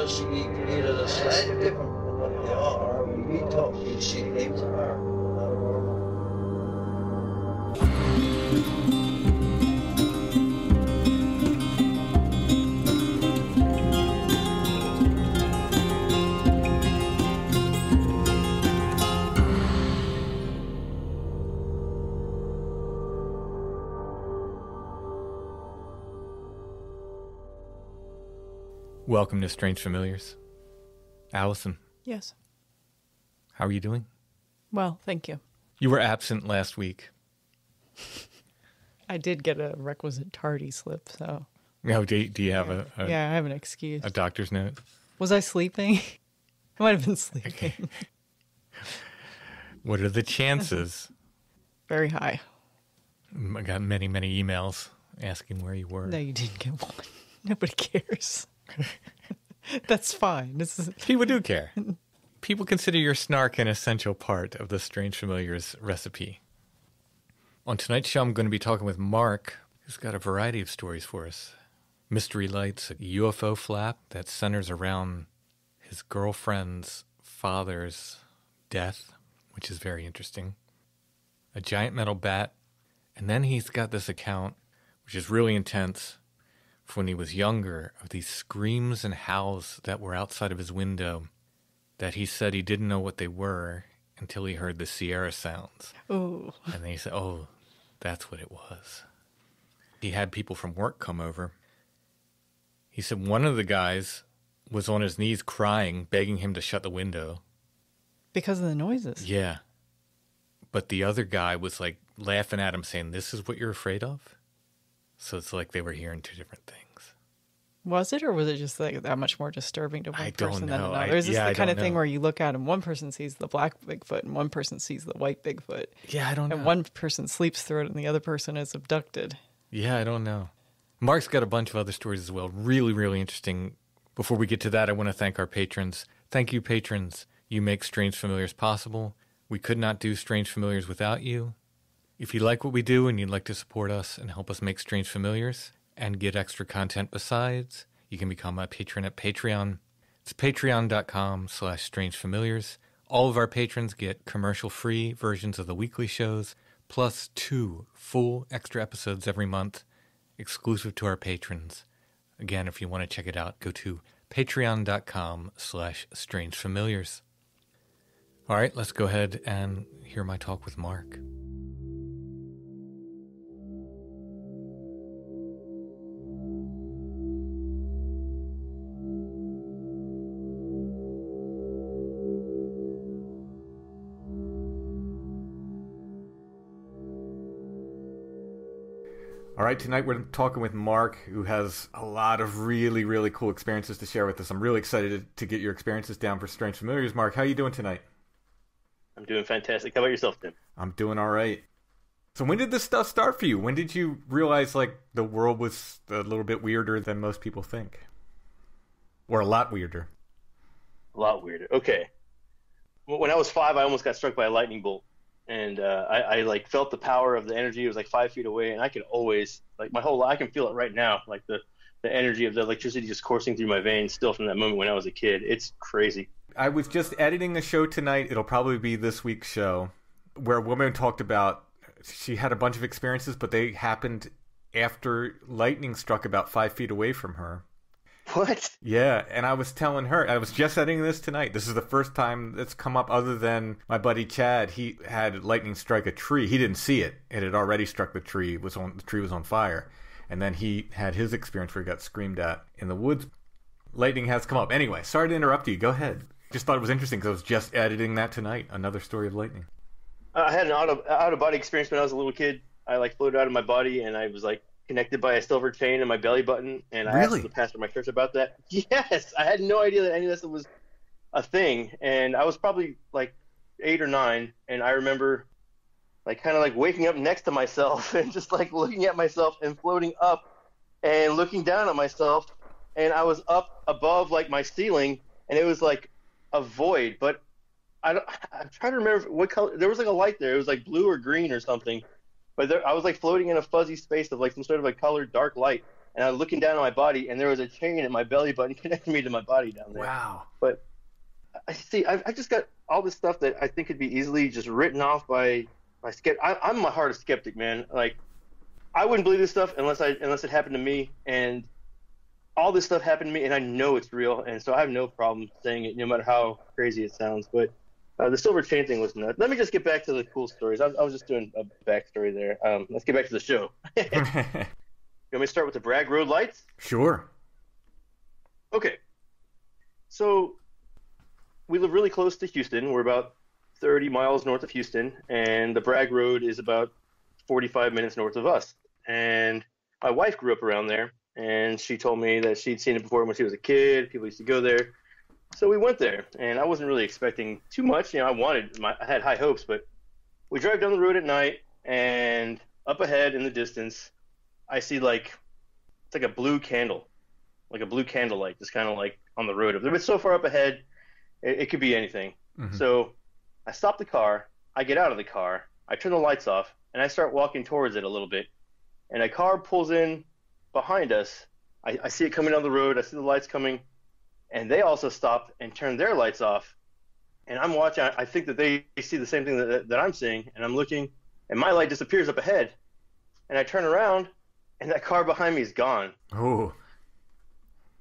just either a slightly different from what they are, or we talk these things are not normal. Welcome to Strange Familiars. Allison, Yes. how are you doing? Well, thank you. You were absent last week. I did get a requisite tardy slip, so. No, do you have a I have an excuse. doctor's note? Was I sleeping? I might have been sleeping. What are the chances? Very high. I got many, many emails asking where you were. No, you didn't get one. Nobody cares. That's fine. People do care. People consider your snark an essential part of the Strange Familiars recipe. On tonight's show, I'm going to be talking with Mark, who's got a variety of stories for us. Mystery Lights, a UFO flap that centers around his girlfriend's father's death, which is very interesting. A giant metal bat. And then he's got this account, which is really intense, when he was younger, of these screams and howls that were outside of his window that he said he didn't know what they were until he heard the Sierra sounds. Ooh. And then he said, oh, that's what it was. He had people from work come over. He said one of the guys was on his knees crying, begging him to shut the window. Because of the noises. Yeah. But the other guy was like laughing at him saying, this is what you're afraid of? So it's like they were hearing two different things. Was it, or was it just like that much more disturbing to one person than know. another? Is this the kind of thing know. where you look at and one person sees the black Bigfoot and one person sees the white Bigfoot? Yeah, I don't know. And one person sleeps through it and the other person is abducted. Yeah, I don't know. Mark's got a bunch of other stories as well. Really, really interesting. Before we get to that, I want to thank our patrons. Thank you, patrons. You make Strange Familiars possible. We could not do Strange Familiars without you. If you like what we do and you'd like to support us and help us make Strange Familiars and get extra content besides, you can become a patron at Patreon. It's patreon.com/strangefamiliars. All of our patrons get commercial-free versions of the weekly shows, plus 2 full extra episodes every month, exclusive to our patrons. Again, if you want to check it out, go to patreon.com/strangefamiliars. All right, let's go ahead and hear my talk with Mark. All right, tonight we're talking with Mark, who has a lot of really, really cool experiences to share with us. I'm really excited to get your experiences down for Strange Familiars. Mark, how are you doing tonight? I'm doing fantastic. How about yourself, Tim? I'm doing all right. So when did this stuff start for you? When did you realize, like, the world was a little bit weirder than most people think? Or a lot weirder? A lot weirder. Okay. When I was 5, I almost got struck by a lightning bolt. And I like felt the power of the energy. It was like 5 feet away, and I could always, like, my whole life, I can feel it right now, like the energy of the electricity just coursing through my veins still from that moment when I was a kid. It's crazy. I was just editing a show tonight. It'll probably be this week's show, where a woman talked about she had a bunch of experiences, but they happened after lightning struck about 5 feet away from her. What? Yeah, and I was telling her, I was just editing this tonight. This is the first time that's come up other than my buddy Chad. He had lightning strike a tree. He didn't see it. It had already struck the tree. The tree was on fire. And then he had his experience where he got screamed at in the woods. Lightning has come up. Anyway, sorry to interrupt you. Go ahead. Just thought it was interesting because I was just editing that tonight. Another story of lightning. I had an out-of-body experience when I was a little kid. I like floated out of my body, and I was like connected by a silver chain in my belly button. And I asked the pastor of my church about that. Yes, I had no idea that any of this was a thing. And I was probably like 8 or 9, and I remember like kind of like waking up next to myself and just like looking at myself and floating up and looking down at myself. And I was up above like my ceiling, and it was like a void, but I'm trying to remember what color. There was like a light there. It was like blue or green or something. But I was like floating in a fuzzy space of like some sort of a colored dark light. and I was looking down on my body, and there was a chain in my belly button connecting me to my body down there. Wow. But I just got all this stuff that I think could be easily just written off by I'm my hardest skeptic, man. Like, I wouldn't believe this stuff unless it happened to me, and all this stuff happened to me, and I know it's real, and so I have no problem saying it, no matter how crazy it sounds. But the silver chain thing was nuts. Let me just get back to the cool stories. I was just doing a backstory there. Let's get back to the show. You want me to start with the Bragg Road lights? Sure. Okay. So we live really close to Houston. We're about 30 miles north of Houston, and the Bragg Road is about 45 minutes north of us. And my wife grew up around there, and she told me that she'd seen it before when she was a kid. People used to go there. So we went there, and I wasn't really expecting too much. I had high hopes, but we drive down the road at night, and up ahead in the distance, I see it's like a blue candle, like a blue candlelight, just kind of like on the road. If it's so far up ahead, it could be anything. Mm-hmm. So I stop the car, I get out of the car, I turn the lights off, and I start walking towards it a little bit. And a car pulls in behind us. I see it coming down the road. I see the lights coming. And they also stop and turn their lights off. And I'm watching. I think that they see the same thing that I'm seeing. And I'm looking, and my light disappears up ahead. And I turn around, and that car behind me is gone. Oh.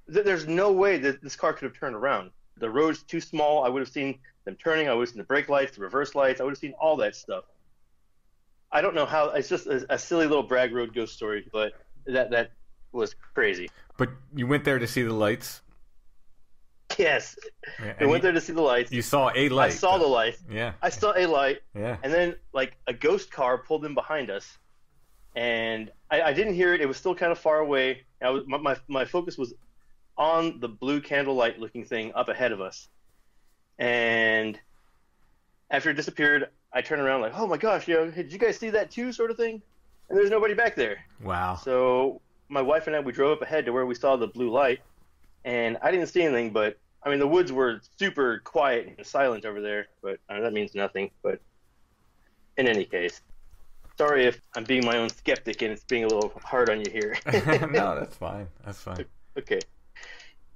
There's no way that this car could have turned around. The road's too small. I would have seen them turning. I would have seen the brake lights, the reverse lights. I would have seen all that stuff. I don't know how. It's just a silly little Bragg Road ghost story, but that was crazy. But you went there to see the lights? Yes. Yeah, I went there to see the lights. You saw a light. I saw the lights. Yeah. I saw a light. Yeah. And then, like, a ghost car pulled in behind us, and I didn't hear it. It was still kind of far away. My focus was on the blue candlelight looking thing up ahead of us. And after it disappeared, I turned around like, oh my gosh, hey, did you guys see that too, sort of thing? And there's nobody back there. Wow. So my wife and I, we drove up ahead to where we saw the blue light, and I didn't see anything, but I mean, the woods were super quiet and silent over there, but that means nothing. But in any case, sorry if I'm being my own skeptic and it's being a little hard on you here. No, that's fine. That's fine. Okay.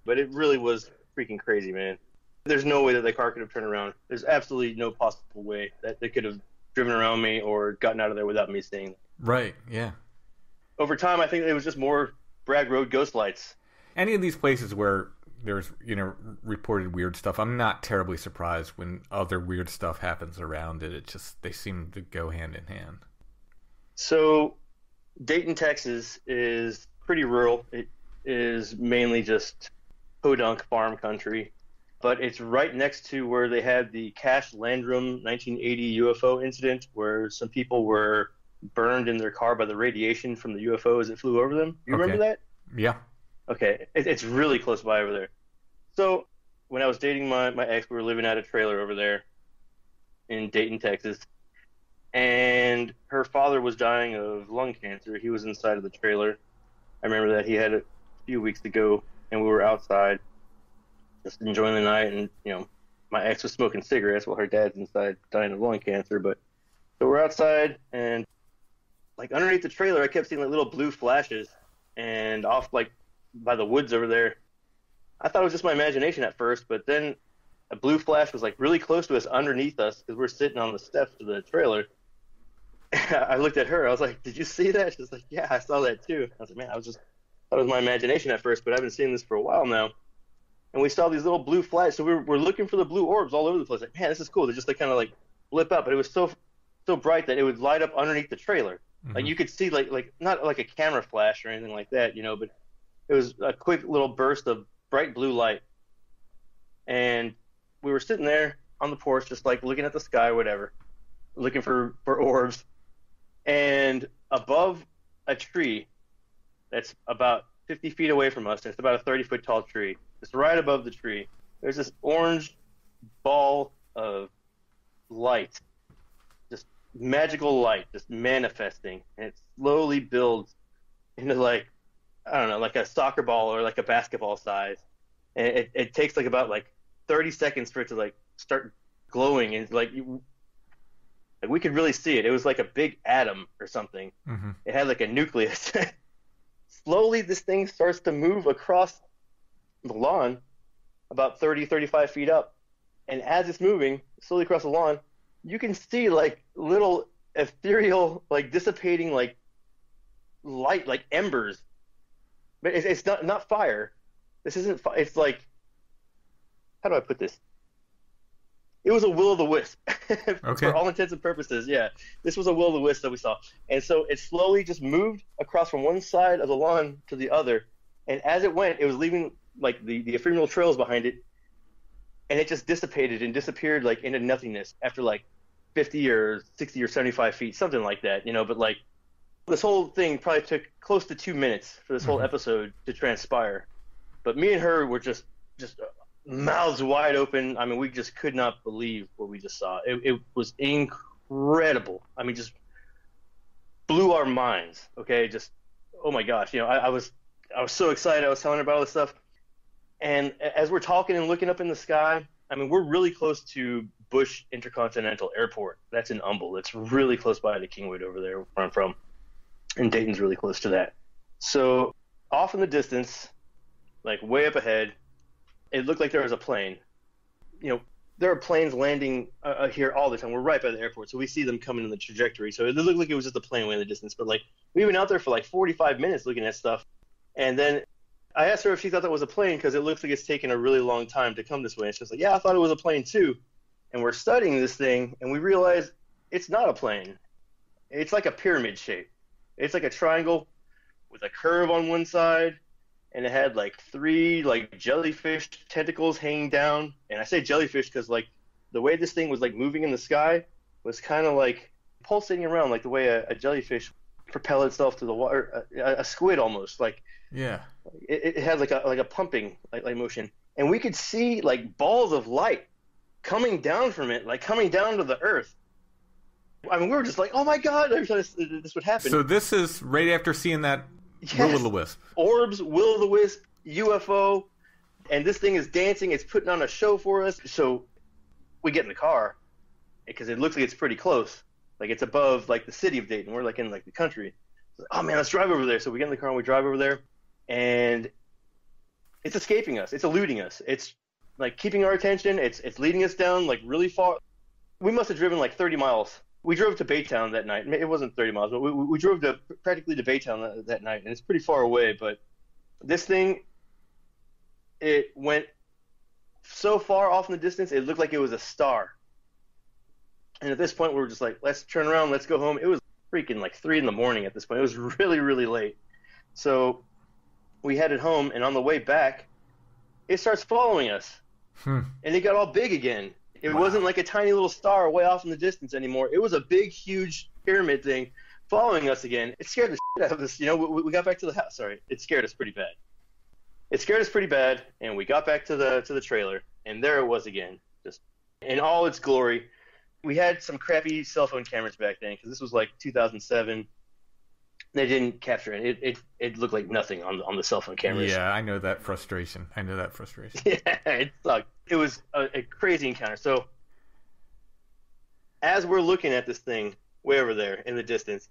But it really was freaking crazy, man. There's no way that the car could have turned around. There's absolutely no possible way that they could have driven around me or gotten out of there without me seeing them. Right, yeah. Over time, I think it was just more Bragg Road ghost lights. Any of these places where there's, reported weird stuff, I'm not terribly surprised when other weird stuff happens around it. They seem to go hand in hand. So, Dayton, Texas is pretty rural. It is mainly just podunk farm country. But it's right next to where they had the Cash Landrum 1980 UFO incident where some people were burned in their car by the radiation from the UFO as it flew over them. You remember that? Yeah. Okay. It's really close by over there. So when I was dating my ex, we were living at a trailer over there in Dayton, Texas. And her father was dying of lung cancer. He was inside of the trailer. I remember that he had a few weeks to go, and we were outside just enjoying the night, and my ex was smoking cigarettes while her dad's inside dying of lung cancer. But so we're outside, and like underneath the trailer, I kept seeing like little blue flashes, and off like by the woods over there. I thought it was just my imagination at first, but then a blue flash was like really close to us underneath us because we're sitting on the steps of the trailer. I looked at her. I was like, "Did you see that?" She was like, "Yeah, I saw that too." I was like, "Man, thought it was my imagination at first, but I've been seeing this for a while now." And we saw these little blue flashes. So we're looking for the blue orbs all over the place. Like, man, this is cool. They just kind of like blip up, but it was so bright that it would light up underneath the trailer. Mm-hmm. Like you could see like not like a camera flash or anything like that, but it was a quick little burst of bright blue light. And we were sitting there on the porch, just like looking at the sky, whatever, looking for orbs. And above a tree that's about 50 feet away from us, and it's about a 30-foot tall tree, just right above the tree, there's this orange ball of light, just magical light, just manifesting, and it slowly builds into like, I don't know, like a soccer ball or like a basketball size. And it takes like about like 30 seconds for it to like start glowing, and like we could really see it. It was like a big atom or something. Mm-hmm. It had like a nucleus. slowly this thing starts to move across the lawn about 30, 35 feet up. And as it's moving slowly across the lawn, you can see like little ethereal, like dissipating, like light, like embers. But it's not fire. This isn't. It's like, how do I put this? It was a will-o'-the-wisp. Okay. For all intents and purposes, yeah. This was a will-o'-the-wisp that we saw. And so it slowly just moved across from one side of the lawn to the other. And as it went, it was leaving like the ephemeral trails behind it. And it just dissipated and disappeared like into nothingness after like 50 or 60 or 75 feet, something like that, you know. But like this whole thing probably took close to 2 minutes for this whole episode to transpire. But me and her were just mouths wide open. I mean, we just could not believe what we just saw. It was incredible. I mean, just blew our minds. Okay, just oh my gosh. You know, I was so excited. I was telling her about all this stuff. And as we're talking and looking up in the sky, I mean, we're really close to Bush Intercontinental Airport. That's in Humble. It's really close by to Kingwood over there where I'm from. And Dayton's really close to that. So off in the distance, like way up ahead, it looked like there was a plane. You know, there are planes landing here all the time. We're right by the airport, so we see them coming in the trajectory. So it looked like it was just a plane way in the distance. But like we went out there for like 45 minutes looking at stuff. And then I asked her if she thought that was a plane because it looks like it's taken a really long time to come this way. And she's like, yeah, I thought it was a plane too. And we're studying this thing, and we realize it's not a plane. It's like a pyramid shape. It's like a triangle with a curve on one side, and it had like 3 like jellyfish tentacles hanging down. And I say jellyfish because like the way this thing was like moving in the sky was kind of like pulsating around, like the way a jellyfish propel itself to the water, a squid almost. Like yeah, it had like a pumping like motion, and we could see like balls of light coming down from it, like coming down to the earth. I mean, we were just like, oh my god, every time this would happen. So this is right after seeing that will-o'-the-wisp. Orbs, will-o'-the-wisp, UFO, and this thing is dancing. It's putting on a show for us. So we get in the car because it looks like it's pretty close. Like it's above like the city of Dayton. We're like in like the country. Like, oh man, let's drive over there. So we get in the car and we drive over there, and it's escaping us. It's eluding us. It's like keeping our attention. It's leading us down like really far. We must have driven like 30 miles. We drove to Baytown that night. It wasn't 30 miles, but we drove practically to Baytown that night, and it's pretty far away. But this thing, it went so far off in the distance, it looked like it was a star. And at this point, we were just like, let's turn around, let's go home. It was freaking like 3 in the morning at this point. It was really, really late. So we headed home, and on the way back, it starts following us. And it got all big again. It wasn't like a tiny little star way off in the distance anymore. It was a big, huge pyramid thing following us again. It scared the shit out of us. You know, we got back to the house. Sorry, it scared us pretty bad. It scared us pretty bad, and we got back to the trailer, and there it was again, just in all its glory. We had some crappy cell phone cameras back then because this was like 2007. They didn't capture it. It looked like nothing on the cell phone cameras. Yeah, I know that frustration. Yeah, it sucked. It was a crazy encounter. So as we're looking at this thing way over there in the distance,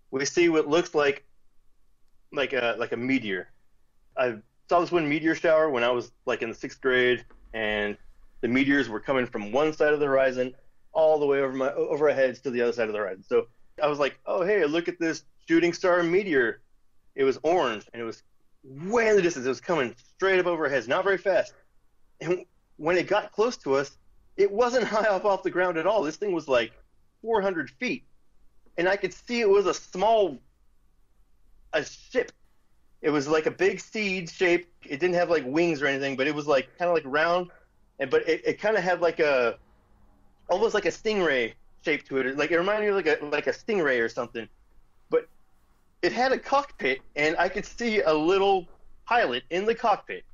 we see what looks like a meteor. I saw this one meteor shower when I was like in the 6th grade, and the meteors were coming from one side of the horizon all the way over our heads to the other side of the horizon. So I was like, oh hey, look at this shooting star meteor. It was orange, and it was way in the distance. It was coming straight up over our heads, not very fast. And when it got close to us, it wasn't high up off the ground at all. This thing was like 400 feet. And I could see it was a ship. It was like a big seed shape. It didn't have like wings or anything, but it was like kind of like round. But it kind of had like almost like a stingray shape to it. Like it reminded me of like a stingray or something. But it had a cockpit, and I could see a little pilot in the cockpit.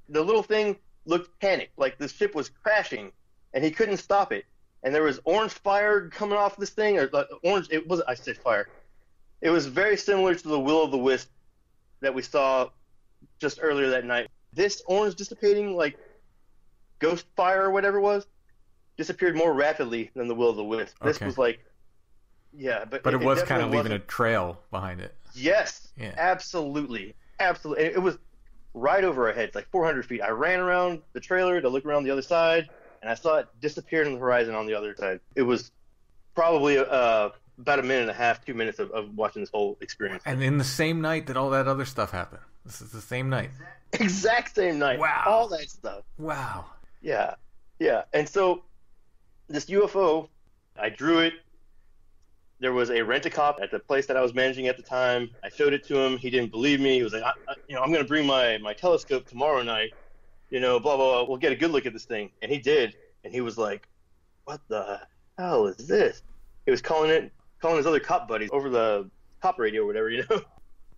The little thing looked panicked, like the ship was crashing, and he couldn't stop it. And there was orange fire coming off this thing, or orange. I said fire. It was very similar to the will-o'-the-wisp that we saw just earlier that night. This orange dissipating, like ghost fire or whatever it was, disappeared more rapidly than the will-o'-the-wisp. This was like Yeah, but it was kind of leaving a trail behind it. Yes, yeah. Absolutely. It was right over our heads, like 400 feet. I ran around the trailer to look around the other side, and I saw it disappear on the horizon on the other side. It was probably about a minute and a half, 2 minutes of watching this whole experience. And in the same night that all that other stuff happened. This is the same night. Exact same night. Wow. All that stuff. Wow. Yeah. Yeah. And so this UFO, I drew it. There was a rent-a-cop at the place that I was managing at the time. I showed it to him. He didn't believe me. He was like, I'm going to bring my telescope tomorrow night. Blah, blah, blah. We'll get a good look at this thing. And he did. And he was like, what the hell is this? He was calling his other cop buddies over the cop radio or whatever,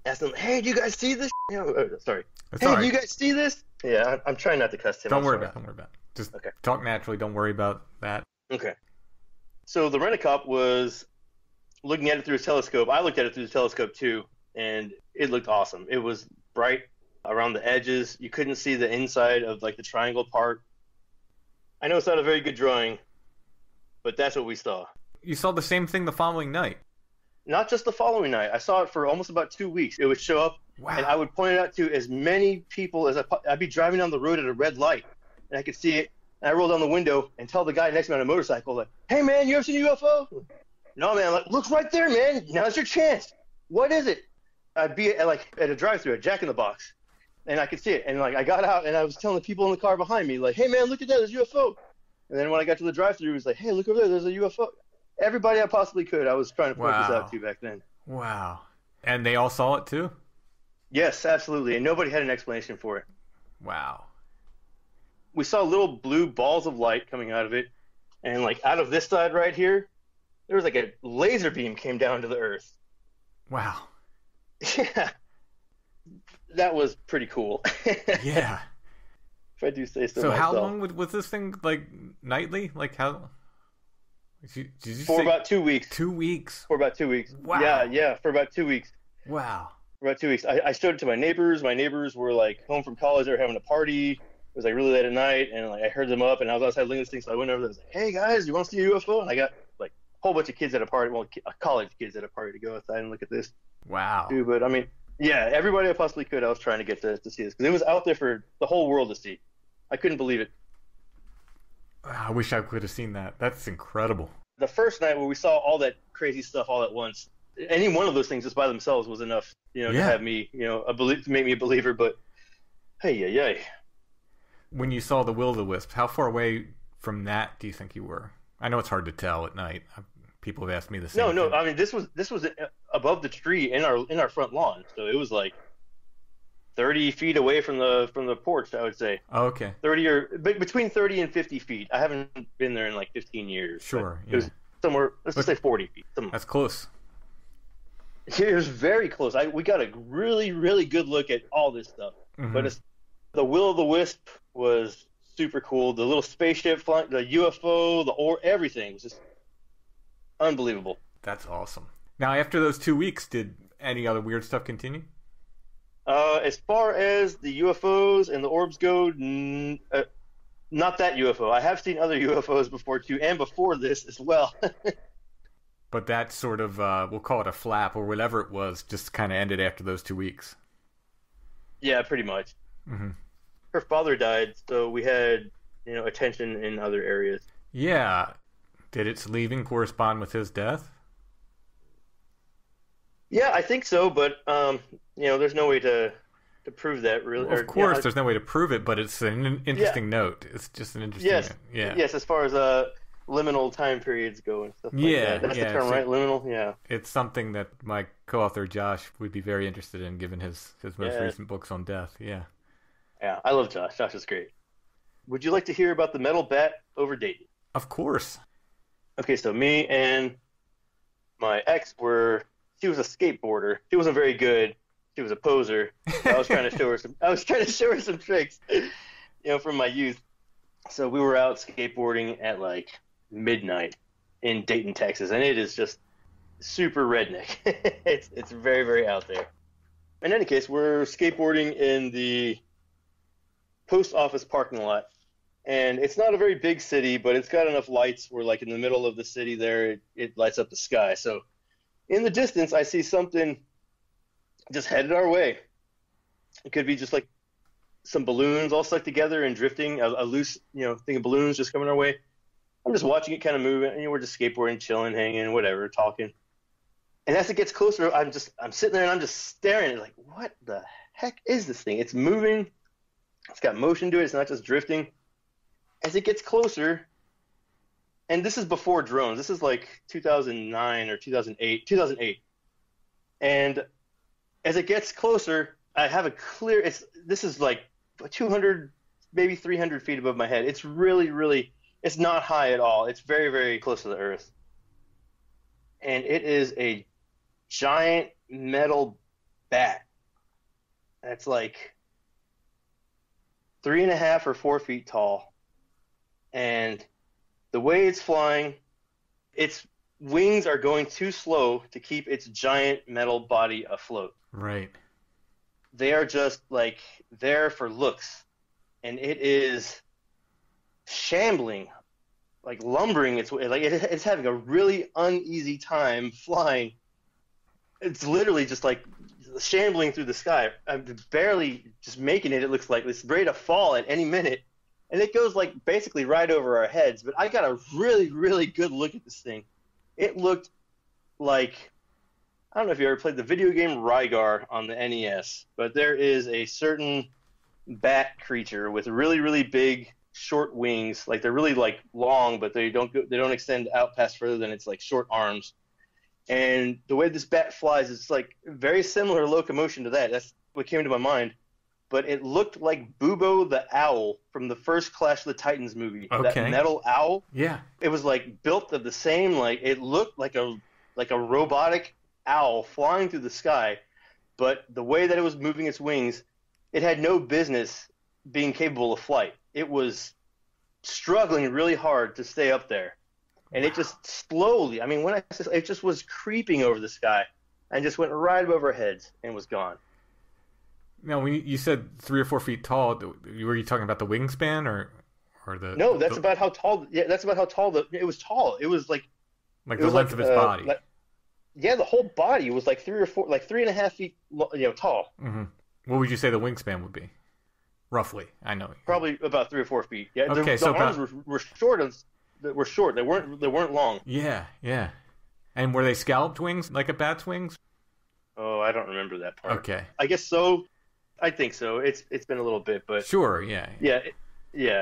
Asked them, hey, do you guys see this? Sorry. That's hey, right. do you guys see this? Yeah, I'm trying not to cuss him. Don't worry about it. Just okay. Talk naturally. Don't worry about that. Okay. So the rent-a-cop was looking at it through his telescope. I looked at it through the telescope too, and it looked awesome. It was bright around the edges. You couldn't see the inside of like the triangle part. I know it's not a very good drawing, but that's what we saw. You saw the same thing the following night. Not just the following night. I saw it for almost about 2 weeks. It would show up, and I would point it out to as many people as I'd be driving down the road at a red light, and I could see it. And I roll down the window and tell the guy next to me on a motorcycle, like, hey, man, you ever seen a UFO? No, man. Like, look right there, man. Now's your chance. What is it? I'd be at a drive-thru, at Jack in the Box, and I could see it. And like I got out, and I was telling the people in the car behind me, like, hey, man, look at that. There's a UFO. And then when I got to the drive-thru, it was like, hey, look over there. There's a UFO. Everybody I possibly could, I was trying to point this out to back then. Wow. And they all saw it too? Yes, absolutely. And nobody had an explanation for it. Wow. We saw little blue balls of light coming out of it. And like out of this side right here, there was like a laser beam came down to the earth. Wow. Yeah. That was pretty cool. Yeah. If I do say so myself. So how long was this thing, like, nightly? Like how... Did you for about 2 weeks. 2 weeks? For about 2 weeks. Wow. Yeah, for about 2 weeks. Wow. For about 2 weeks. I showed it to my neighbors. My neighbors were like home from college. They were having a party. It was like really late at night, and like I heard them up, and I was outside looking at this thing, so I went over there and was like, hey guys, you want to see a UFO? And I got like a whole bunch of kids at a party, college kids at a party to go outside and look at this. Wow. Dude, but I mean, yeah, everybody I possibly could, I was trying to get to see this, because it was out there for the whole world to see. I couldn't believe it. I wish I could have seen that. That's incredible. The first night where we saw all that crazy stuff all at once, any one of those things just by themselves was enough, to have me, to make me a believer. But hey. When you saw the Will-O-the-Wisp, how far away from that do you think you were? I know it's hard to tell at night. People have asked me the same thing. No. I mean, this was above the tree in our front lawn, so it was like 30 feet away from the porch, I would say. Oh, okay. 30 or between 30 and 50 feet. I haven't been there in like 15 years. Sure. Yeah. It was somewhere. Let's just say 40 feet. That's close. It was very close. We got a really, really good look at all this stuff. Mm-hmm. But the Will-O-the-Wisp was super cool. The little spaceship flying, the UFO, everything was just unbelievable. That's awesome. Now, after those 2 weeks, did any other weird stuff continue? As far as the UFOs and the orbs go, not that UFO. I have seen other UFOs before too, and before this as well. But that sort of, we'll call it a flap or whatever it was, just kind of ended after those 2 weeks. Yeah, pretty much. Mm-hmm. Her father died, so we had, attention in other areas. Yeah. Did its leaving correspond with his death? Yeah, I think so, but there's no way to prove that really. Well, of course, there's no way to prove it, but it's an interesting note. It's just an interesting note. Yeah. Yes, as far as liminal time periods go and stuff like that. That's the term, right? Liminal, yeah. It's something that my co-author Josh would be very interested in, given his most recent books on death. Yeah. Yeah, I love Josh. Josh is great. Would you like to hear about the metal bat over Dayton? Of course. Okay, so me and my ex she was a skateboarder. She wasn't very good. She was a poser. I was trying to show her some tricks, from my youth. So we were out skateboarding at like midnight in Dayton, Texas, and it is just super redneck. It's very, very out there. In any case, we're skateboarding in the post office parking lot And it's not a very big city, but it's got enough lights where, like, in the middle of the city there, it lights up the sky. So in the distance, I see something just headed our way. It could be just like some balloons all stuck together and drifting, a loose, thing of balloons just coming our way. I'm just watching it kind of move, and we're just skateboarding, chilling, hanging, whatever, talking. And as it gets closer, I'm sitting there and I'm just staring at it like, what the heck is this thing? It's moving. It's got motion to it. It's not just drifting. As it gets closer, and this is before drones. This is like 2009 or 2008. And as it gets closer, I have a clear, this is like 200, maybe 300 feet above my head. It's really, really, it's not high at all. It's very, very close to the earth. And it is a giant metal bat that's like 3.5 or 4 feet tall. And the way it's flying, its wings are going too slow to keep its giant metal body afloat. Right. They are just like there for looks. And it is shambling, like lumbering its way. Like it's having a really uneasy time flying. It's literally just like shambling through the sky. I'm barely just making it. It looks like it's ready to fall at any minute. And it goes like basically right over our heads. But I got a really, really good look at this thing. It looked like, I don't know if you ever played the video game Rygar on the NES, but there is a certain bat creature with really, really big, short wings. Like they're really like long, but they don't extend out past further than its like short arms. And the way this bat flies is like very similar locomotion to that. That's what came to my mind. But it looked like Bubo the owl from the first Clash of the Titans movie. Okay. That metal owl. Yeah. It was like built of the same, like it looked like a robotic owl flying through the sky, but the way that it was moving its wings, it had no business being capable of flight. It was struggling really hard to stay up there. And it just slowly, I mean, it just was creeping over the sky and just went right above our heads and was gone. Now, when you said 3 or 4 feet tall, were you talking about the wingspan or the? No, that's about how tall. Yeah, that's about how tall it was. Tall. It was like the length of its body. Yeah, the whole body was like 3 or 4, like 3.5 feet, tall. Mm-hmm. What would you say the wingspan would be, roughly? I know. Probably about 3 or 4 feet. Yeah. Okay, the arms were short. Were short. They weren't long. Yeah, yeah. And were they scalloped wings like a bat's wings? Oh, I don't remember that part. Okay. I guess so. I think so. It's been a little bit, but sure, yeah. Yeah,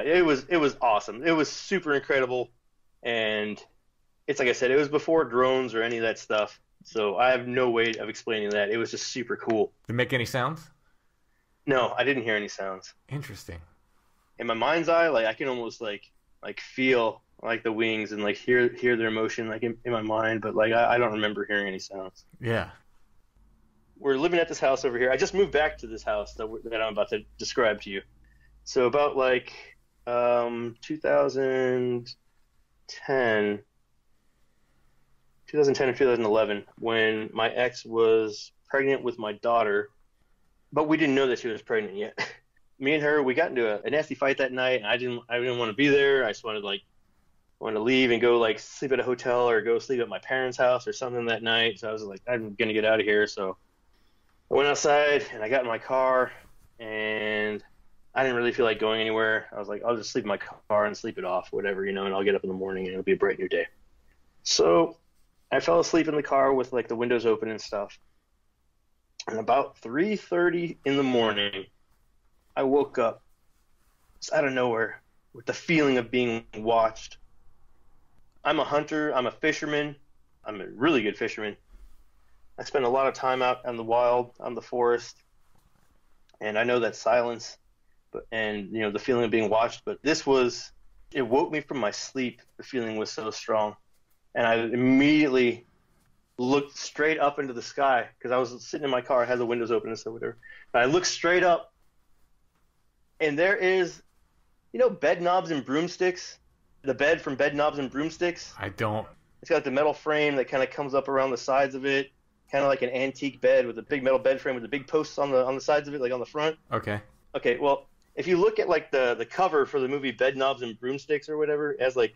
it was awesome. It was super incredible, and it's like I said, it was before drones or any of that stuff. So I have no way of explaining that. It was just super cool. Did it make any sounds? No, I didn't hear any sounds. Interesting. In my mind's eye, like I can almost like feel like the wings and like hear their motion like in my mind, but like I don't remember hearing any sounds. Yeah. We're living at this house over here. I just moved back to this house that I'm about to describe to you. So about like 2010 or 2011, when my ex was pregnant with my daughter, but we didn't know that she was pregnant yet. Me and her, we got into a nasty fight that night, and I didn't want to be there. I just wanted to leave and go like sleep at a hotel or go sleep at my parents' house or something that night. So I was like, I'm gonna get out of here. So I went outside and I got in my car, and I didn't really feel like going anywhere. I was like, I'll just sleep in my car and sleep it off, whatever, and I'll get up in the morning and it'll be a bright new day. So I fell asleep in the car with like the windows open and stuff. And about 3:30 in the morning, I woke up just out of nowhere with the feeling of being watched. I'm a hunter. I'm a fisherman. I'm a really good fisherman. I spend a lot of time out in the wild, on the forest, and I know that silence, and the feeling of being watched. But it woke me from my sleep. The feeling was so strong, and I immediately looked straight up into the sky because I was sitting in my car. I had the windows open and stuff, whatever. And I looked straight up, and there is, Bed Knobs and Broomsticks, the bed from Bed Knobs and Broomsticks. I don't. It's got the metal frame that kind of comes up around the sides of it. Kind of like an antique bed with a big metal bed frame with the big posts on the sides of it, like on the front. Okay. Okay, well, if you look at like the cover for the movie Bed Knobs and Broomsticks or whatever, as like,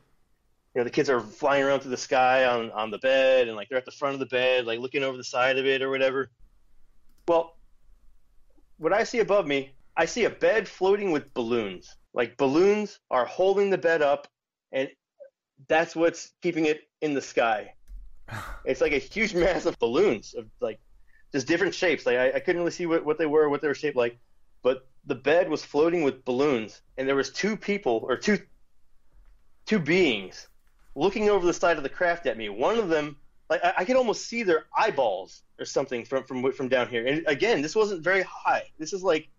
the kids are flying around through the sky on the bed, and like they're at the front of the bed, like looking over the side of it or whatever. Well, what I see above me, I see a bed floating with balloons. Like balloons are holding the bed up, and that's what's keeping it in the sky. It's like a huge mass of balloons of like just different shapes. Like I couldn't really see what they were, what they were shaped like, but the bed was floating with balloons, and there was two people or two beings looking over the side of the craft at me. One of them, like I could almost see their eyeballs or something from down here. And again, this wasn't very high. This is like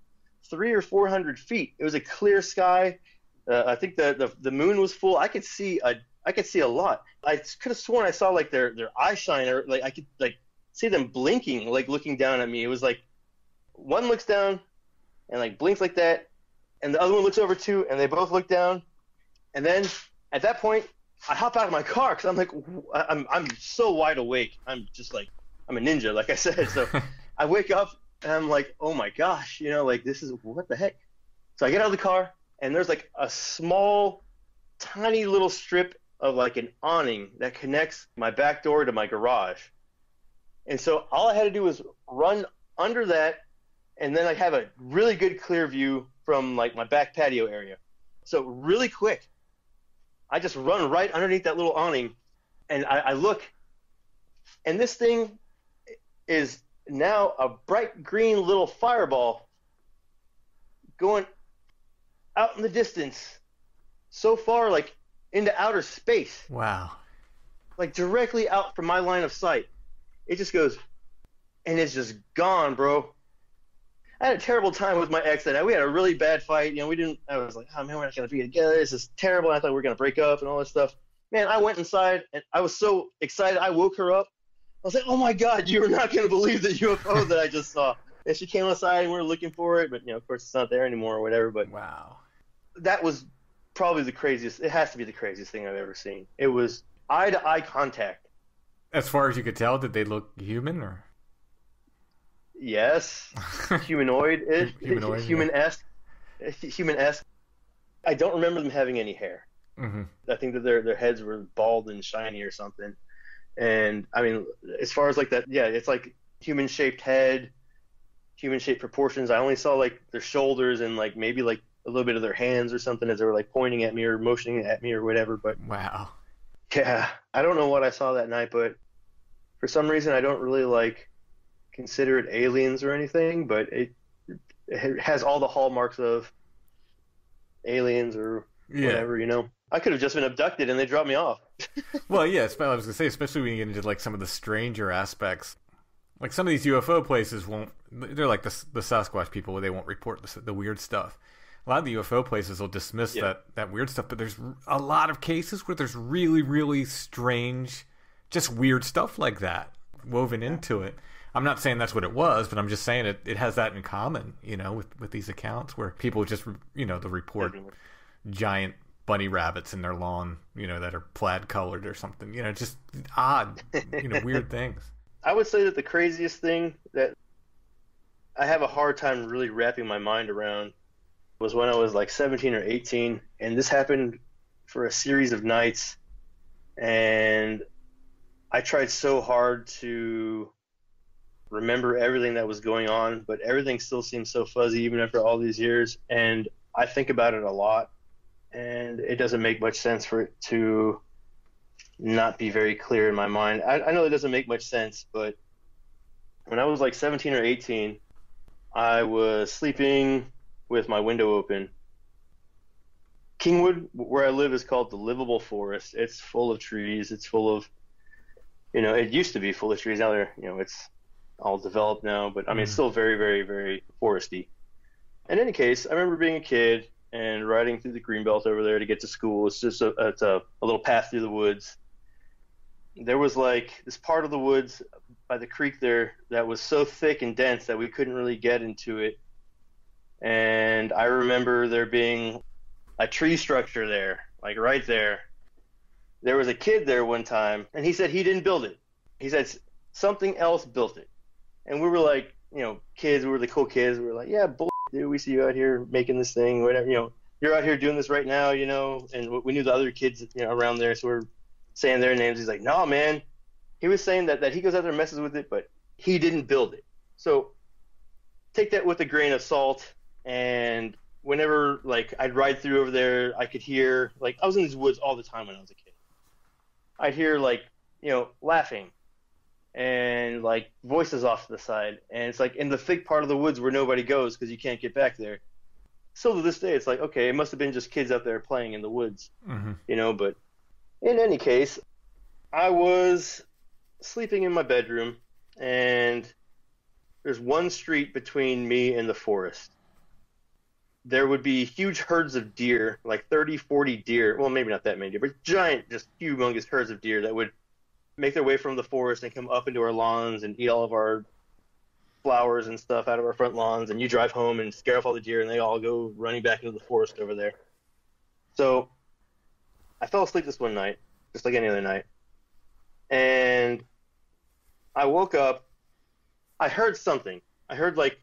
300 or 400 feet. It was a clear sky. I think the moon was full. I could see a lot. I could have sworn I saw like their eye shine, or like I could like see them blinking, like looking down at me. It was like one looks down and like blinks like that, and the other one looks over too, and they both look down. And then at that point, I hop out of my car because I'm like, I'm so wide awake. I'm just like, I'm a ninja, like I said. So I wake up and I'm like, oh my gosh, like this is, what the heck? So I get out of the car, and there's like a small, tiny little strip of like an awning that connects my back door to my garage. And so all I had to do was run under that, and then I have a really good clear view from like my back patio area. So really quick, I just run right underneath that little awning, and I look, and this thing is now a bright green little fireball going out in the distance so far, like into outer space. Wow. Like directly out from my line of sight. It just goes, and it's just gone, bro. I had a terrible time with my ex that night. We had a really bad fight. I was like, oh man, we're not going to be together. This is terrible. I thought we were going to break up and all that stuff. Man, I went inside, and I was so excited. I woke her up. I was like, oh my God, you're not going to believe the UFO that I just saw. And she came outside, and we were looking for it, but of course it's not there anymore or whatever. But wow, that was probably the craziest. It has to be the craziest thing I've ever seen. It was eye-to-eye contact. As far as you could tell, did they look human or? Yes, humanoid, human-esque. I don't remember them having any hair. Mm-hmm. I think that their heads were bald and shiny or something. And I mean, as far as like that, yeah, it's like human-shaped head, human-shaped proportions. I only saw like their shoulders and like maybe like a little bit of their hands or something as they were like pointing at me or motioning at me or whatever. But wow, yeah, I don't know what I saw that night, but for some reason I don't really like consider it aliens or anything, but it has all the hallmarks of aliens or whatever, I could have just been abducted and they dropped me off. Well, yeah, I was going to say, especially when you get into like some of the stranger aspects. Like some of these UFO places they're like the Sasquatch people, where they won't report the weird stuff. A lot of the UFO places will dismiss that weird stuff, but there's a lot of cases where there's really, really strange, just weird stuff like that woven into it. I'm not saying that's what it was, but I'm just saying it has that in common, with these accounts where people just, they'll report giant bunny rabbits in their lawn, that are plaid colored or something, just odd, weird things. I would say that the craziest thing that I have a hard time really wrapping my mind around was when I was like 17 or 18, and this happened for a series of nights, and I tried so hard to remember everything that was going on, but everything still seems so fuzzy even after all these years, and I think about it a lot, and it doesn't make much sense for it to not be very clear in my mind. I know it doesn't make much sense, but when I was like 17 or 18, I was sleeping with my window open. Kingwood, where I live, is called the livable forest. It's full of trees. It's full of, it used to be full of trees. Now they're, it's all developed now, but I mean, it's still very, very, very foresty. In any case, I remember being a kid and riding through the greenbelt over there to get to school. It's just a little path through the woods. There was like this part of the woods by the creek there that was so thick and dense that we couldn't really get into it. And I remember there being a tree structure there, like right there. There was a kid there one time, and he said he didn't build it. He said something else built it. And we were like, kids, we were the cool kids. We were like, yeah, bull. dude, we see you out here making this thing, whatever, you're out here doing this right now, and we knew the other kids, around there, so we're saying their names. He's like, no, man. He was saying that he goes out there and messes with it, but he didn't build it. So take that with a grain of salt. And whenever, like, I'd ride through over there, I could hear, like, I was in these woods all the time when I was a kid. I'd hear, like, laughing and, like, voices off to the side. And it's, like, in the thick part of the woods where nobody goes because you can't get back there. Still to this day, it's like, okay, it must have been just kids out there playing in the woods, but in any case, I was sleeping in my bedroom, and there's one street between me and the forest. There would be huge herds of deer, like 30, 40 deer. Well, maybe not that many deer, but giant, just humongous herds of deer that would make their way from the forest and come up into our lawns and eat all of our flowers and stuff out of our front lawns. And you drive home and scare off all the deer, and they all go running back into the forest over there. So I fell asleep this one night, just like any other night. And I woke up. I heard something. I heard like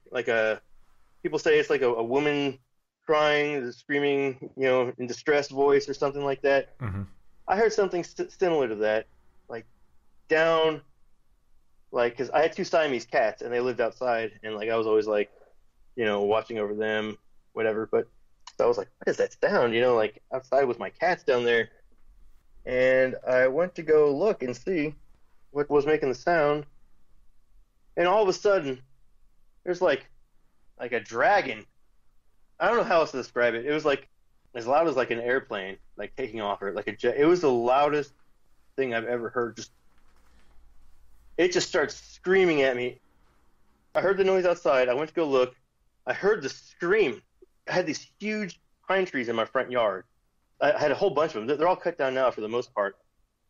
people say it's like a woman crying, screaming, in distressed voice or something like that. I heard something similar to that, like down, like, because I had 2 Siamese cats and they lived outside, and like I was always like, watching over them, whatever. But so I was like, what is that sound? Like outside with my cats down there. And I went to go look and see what was making the sound. And all of a sudden, there's like a dragon. I don't know how else to describe it. It was like as loud as like an airplane, like taking off, or like a jet. It was the loudest thing I've ever heard. It just starts screaming at me. I heard the noise outside. I went to go look. I heard the scream. I had these huge pine trees in my front yard. I had a whole bunch of them. They're all cut down now for the most part.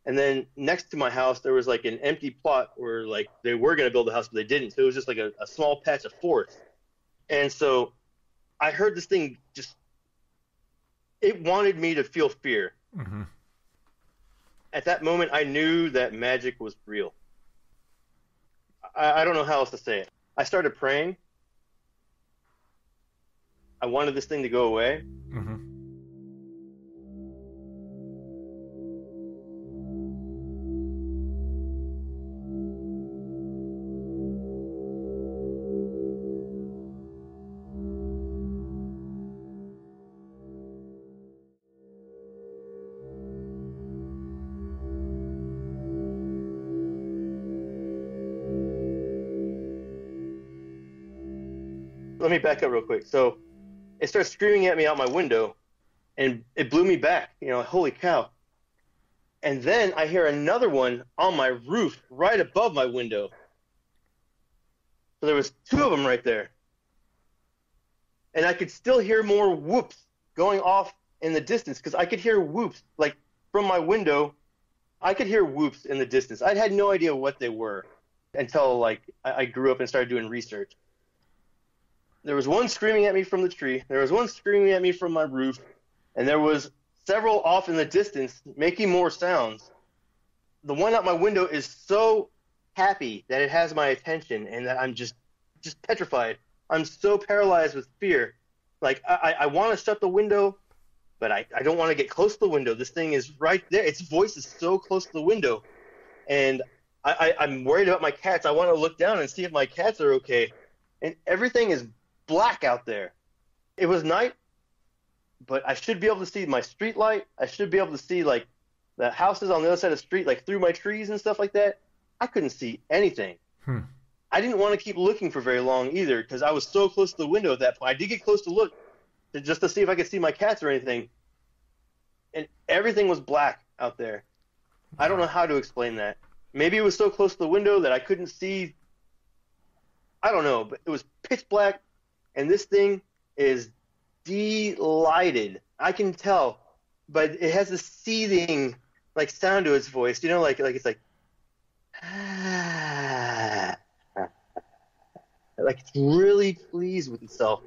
And then next to my house, there was like an empty plot where like they were going to build a house, but they didn't. So it was just like a small patch of forest. And so I heard this thing it wanted me to feel fear. At that moment, I knew that magic was real. I don't know how else to say it. I started praying. I wanted this thing to go away. Let me back up real quick. So it starts screaming at me out my window, and it blew me back. Holy cow. And then I hear another one on my roof right above my window. So there was 2 of them right there. And I could still hear more whoops going off in the distance, because I could hear whoops. Like from my window, I could hear whoops in the distance. I had no idea what they were until like I grew up and started doing research. There was one screaming at me from the tree. There was one screaming at me from my roof. And there was several off in the distance making more sounds. The one out my window is so happy that it has my attention, and that I'm just petrified. I'm so paralyzed with fear. Like, I want to shut the window, but I don't want to get close to the window. This thing is right there. Its voice is so close to the window. And I'm worried about my cats. I want to look down and see if my cats are okay. And everything is black out there. It was night, but I should be able to see my street light. I should be able to see like the houses on the other side of the street, like through my trees and stuff like that. I couldn't see anything. I didn't want to keep looking for very long either, because I was so close to the window at that point. I did get close to look just to see if I could see my cats or anything, and everything was black out there. I don't know how to explain that. Maybe it was so close to the window that I couldn't see. I don't know, but it was pitch black. And this thing is delighted. I can tell, but it has this seething like sound to its voice. Like it's like, like it's really pleased with itself.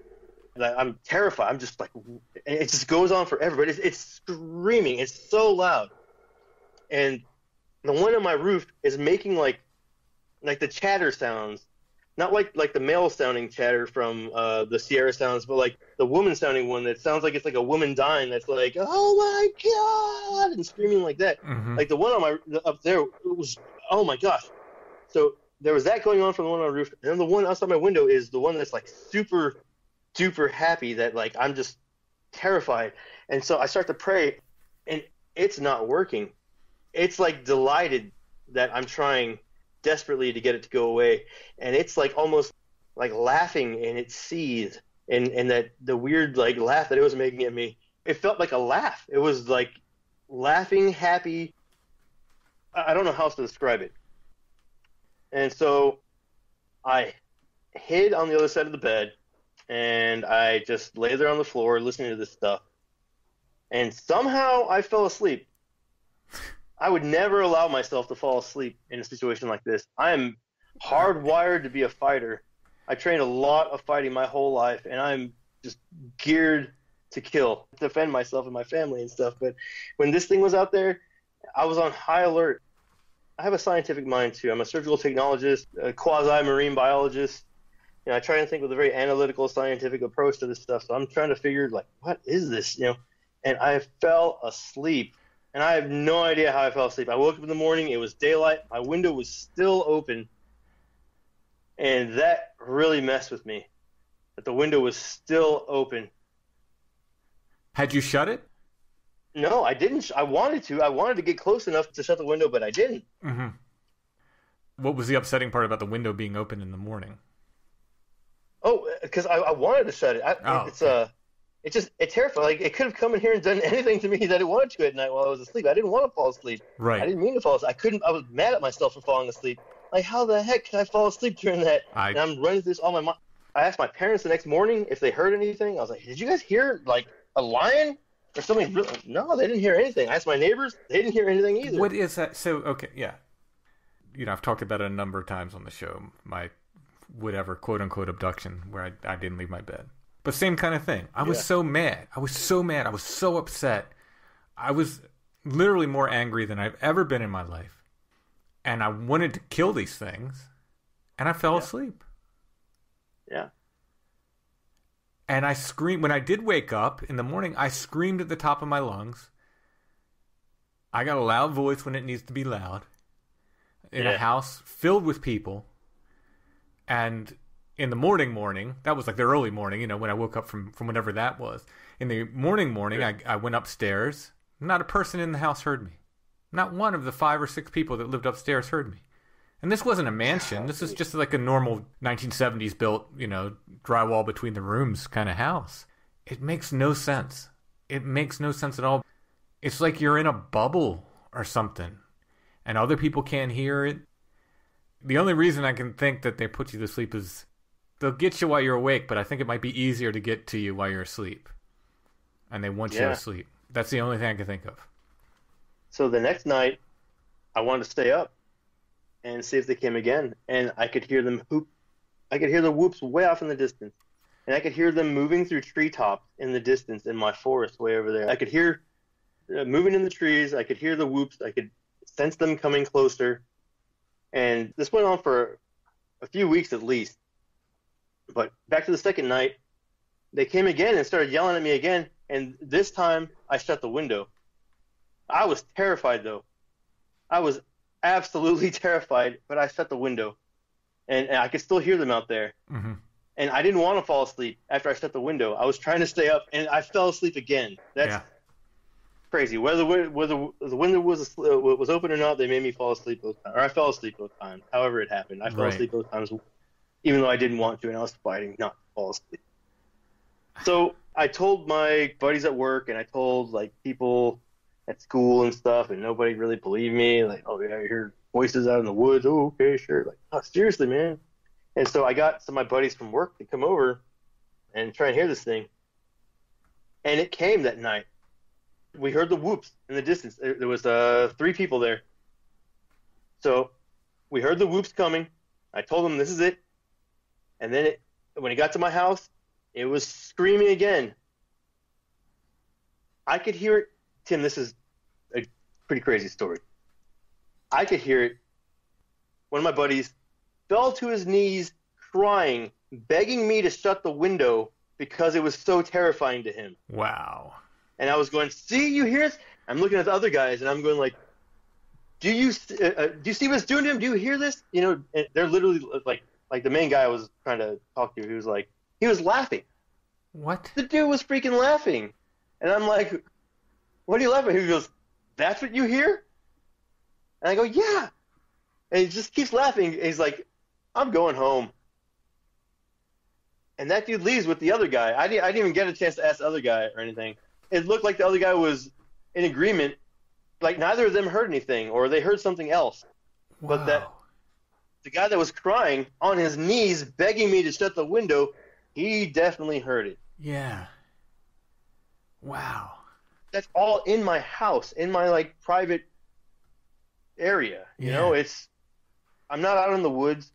I'm terrified. I'm just like, it just goes on forever. But it's screaming. It's so loud. And the one on my roof is making like the chatter sounds, not like the male sounding chatter from the Sierra sounds, but like the woman sounding one that sounds like it's like a woman dying. That's like, oh my God, and screaming like that. Mm-hmm. Like the one on up there, it was, oh my gosh. So there was that going on from the one on the roof, and then the one outside my window is the one that's like super duper happy that like I'm just terrified. And so I start to pray, and it's not working. It's like delighted that I'm trying desperately to get it to go away, and it's like almost like laughing, and it seethed, and that the weird like laugh that it was making at me, it felt like a laugh. It was like laughing, happy. I don't know how else to describe it. And so I hid on the other side of the bed, and I just lay there on the floor listening to this stuff, and somehow I fell asleep. I would never allow myself to fall asleep in a situation like this. I am hardwired to be a fighter. I trained a lot of fighting my whole life, and I'm just geared to kill, defend myself and my family and stuff. But when this thing was out there, I was on high alert. I have a scientific mind too. I'm a surgical technologist, a quasi-marine biologist. You know, I try and think with a very analytical, scientific approach to this stuff. So I'm trying to figure, like, what is this? You know, and I fell asleep. And I have no idea how I fell asleep. I woke up in the morning. It was daylight. My window was still open. And that really messed with me, that the window was still open. Had you shut it? No, I didn't. I wanted to. I wanted to get close enough to shut the window, but I didn't. Mm-hmm. What was the upsetting part about the window being open in the morning? Oh, because I wanted to shut it. It terrified. Like, it could have come in here and done anything to me that it wanted to at night while I was asleep. I didn't want to fall asleep. Right. I didn't mean to fall asleep. I was mad at myself for falling asleep. Like, how the heck can I fall asleep during that? And I'm running through this all my mind. I asked my parents the next morning if they heard anything. I was like, did you guys hear, like, a lion or something? No, they didn't hear anything. I asked my neighbors. They didn't hear anything either. What is that? So, okay, yeah. You know, I've talked about it a number of times on the show, my whatever, quote-unquote, abduction, where I didn't leave my bed. But same kind of thing. I was so mad. I was so mad. I was so upset. I was literally more angry than I've ever been in my life. And I wanted to kill these things. And I fell asleep. Yeah. And I screamed. When I did wake up in the morning, I screamed at the top of my lungs. I got a loud voice when it needs to be loud. In a house filled with people. And in the morning, that was like the early morning, you know, when I woke up from whenever that was. In the morning, I went upstairs. Not a person in the house heard me. Not one of the 5 or 6 people that lived upstairs heard me. And this wasn't a mansion. This is just like a normal 1970s built, you know, drywall between the rooms kind of house. It makes no sense. It makes no sense at all. It's like you're in a bubble or something, and other people can't hear it. The only reason I can think that they put you to sleep is they'll get you while you're awake, but I think it might be easier to get to you while you're asleep. And they want you asleep. That's the only thing I can think of. So the next night, I wanted to stay up and see if they came again. And I could hear them hoop. I could hear the whoops way off in the distance. And I could hear them moving through treetops in the distance in my forest way over there. I could hear moving in the trees. I could hear the whoops. I could sense them coming closer. And this went on for a few weeks at least. But back to the second night, they came again and started yelling at me again. And this time, I shut the window. I was terrified, though. I was absolutely terrified, but I shut the window. And I could still hear them out there. Mm-hmm. And I didn't want to fall asleep after I shut the window. I was trying to stay up, and I fell asleep again. That's crazy. Whether the window was open or not, they made me fall asleep both times. Or I fell asleep both times. However it happened. I fell asleep both times, even though I didn't want to, and I was fighting not to fall asleep. So I told my buddies at work, and I told like people at school and stuff, and nobody really believed me. Like, oh yeah, you hear voices out in the woods. Oh, okay, sure. Like, oh, seriously, man. And so I got some of my buddies from work to come over and try and hear this thing. And it came that night. We heard the whoops in the distance. There was 3 people there. So we heard the whoops coming. I told them this is it. And then when it got to my house, it was screaming again. I could hear it. Tim, this is a pretty crazy story. I could hear it. One of my buddies fell to his knees crying, begging me to shut the window because it was so terrifying to him. Wow. And I was going, see, you hear this? I'm looking at the other guys, and I'm going like, do you see what it's doing to him? Do you hear this? You know, and they're literally like the main guy I was trying to talk to, he was laughing. What? The dude was freaking laughing. And I'm like, what are you laughing at? He goes, that's what you hear? And I go, yeah. And he just keeps laughing. He's like, I'm going home. And that dude leaves with the other guy. I didn't even get a chance to ask the other guy or anything. It looked like the other guy was in agreement. Like neither of them heard anything, or they heard something else. Wow. But that the guy that was crying on his knees, begging me to shut the window, he definitely heard it. Yeah. Wow. That's all in my house, in my like private area. You know, I'm not out in the woods.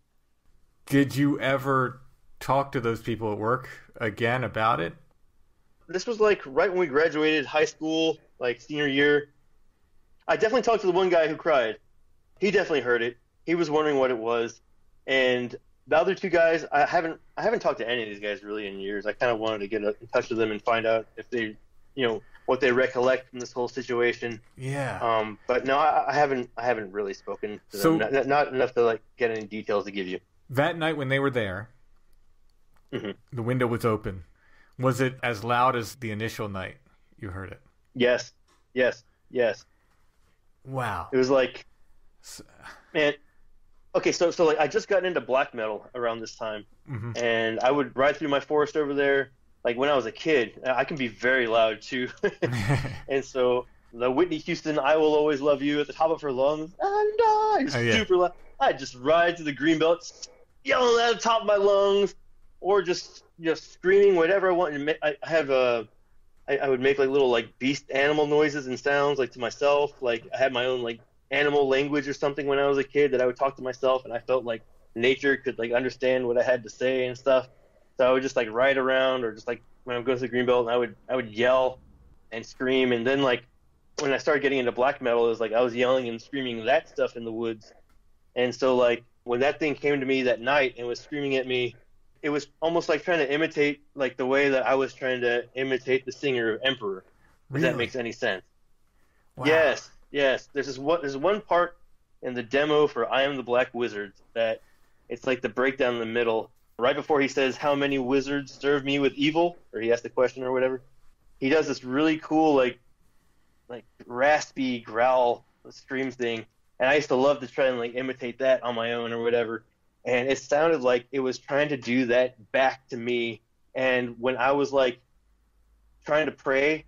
Did you ever talk to those people at work again about it? This was like right when we graduated high school, like senior year. I definitely talked to the one guy who cried. He definitely heard it. He was wondering what it was. And the other two guys, I haven't talked to any of these guys really in years. I kind of wanted to get in touch with them and find out if they, you know, what they recollect from this whole situation. Yeah. But no, I haven't really spoken to them. Not enough to like get any details to give you. That night when they were there, the window was open. Was it as loud as the initial night you heard it? Yes. Wow. It was like, man. Okay, so like I just got into black metal around this time, and I would ride through my forest over there. Like when I was a kid, I can be very loud too, and so the Whitney Houston "I Will Always Love You" at the top of her lungs, and super loud. I'd just ride to the greenbelt, yelling at the top of my lungs, or just screaming whatever I wanted. I would make like little like beast animal noises and sounds like to myself. Like I had my own like animal language or something when I was a kid that I would talk to myself, and I felt like nature could like understand what I had to say and stuff. So I would just like ride around, or just like when I would go to the greenbelt, and I would yell and scream. And then like when I started getting into black metal, it was like I was yelling and screaming that stuff in the woods. And so like when that thing came to me that night and was screaming at me, it was almost like trying to imitate like the way that I was trying to imitate the singer of Emperor. If that makes any sense. Wow. Yes. There's one part in the demo for I Am the Black Wizard that it's like the breakdown in the middle. Right before he says, "How many wizards serve me with evil?" or he asks the question or whatever, he does this really cool like raspy growl scream thing. And I used to love to try and like imitate that on my own or whatever. And it sounded like it was trying to do that back to me. And when I was like trying to pray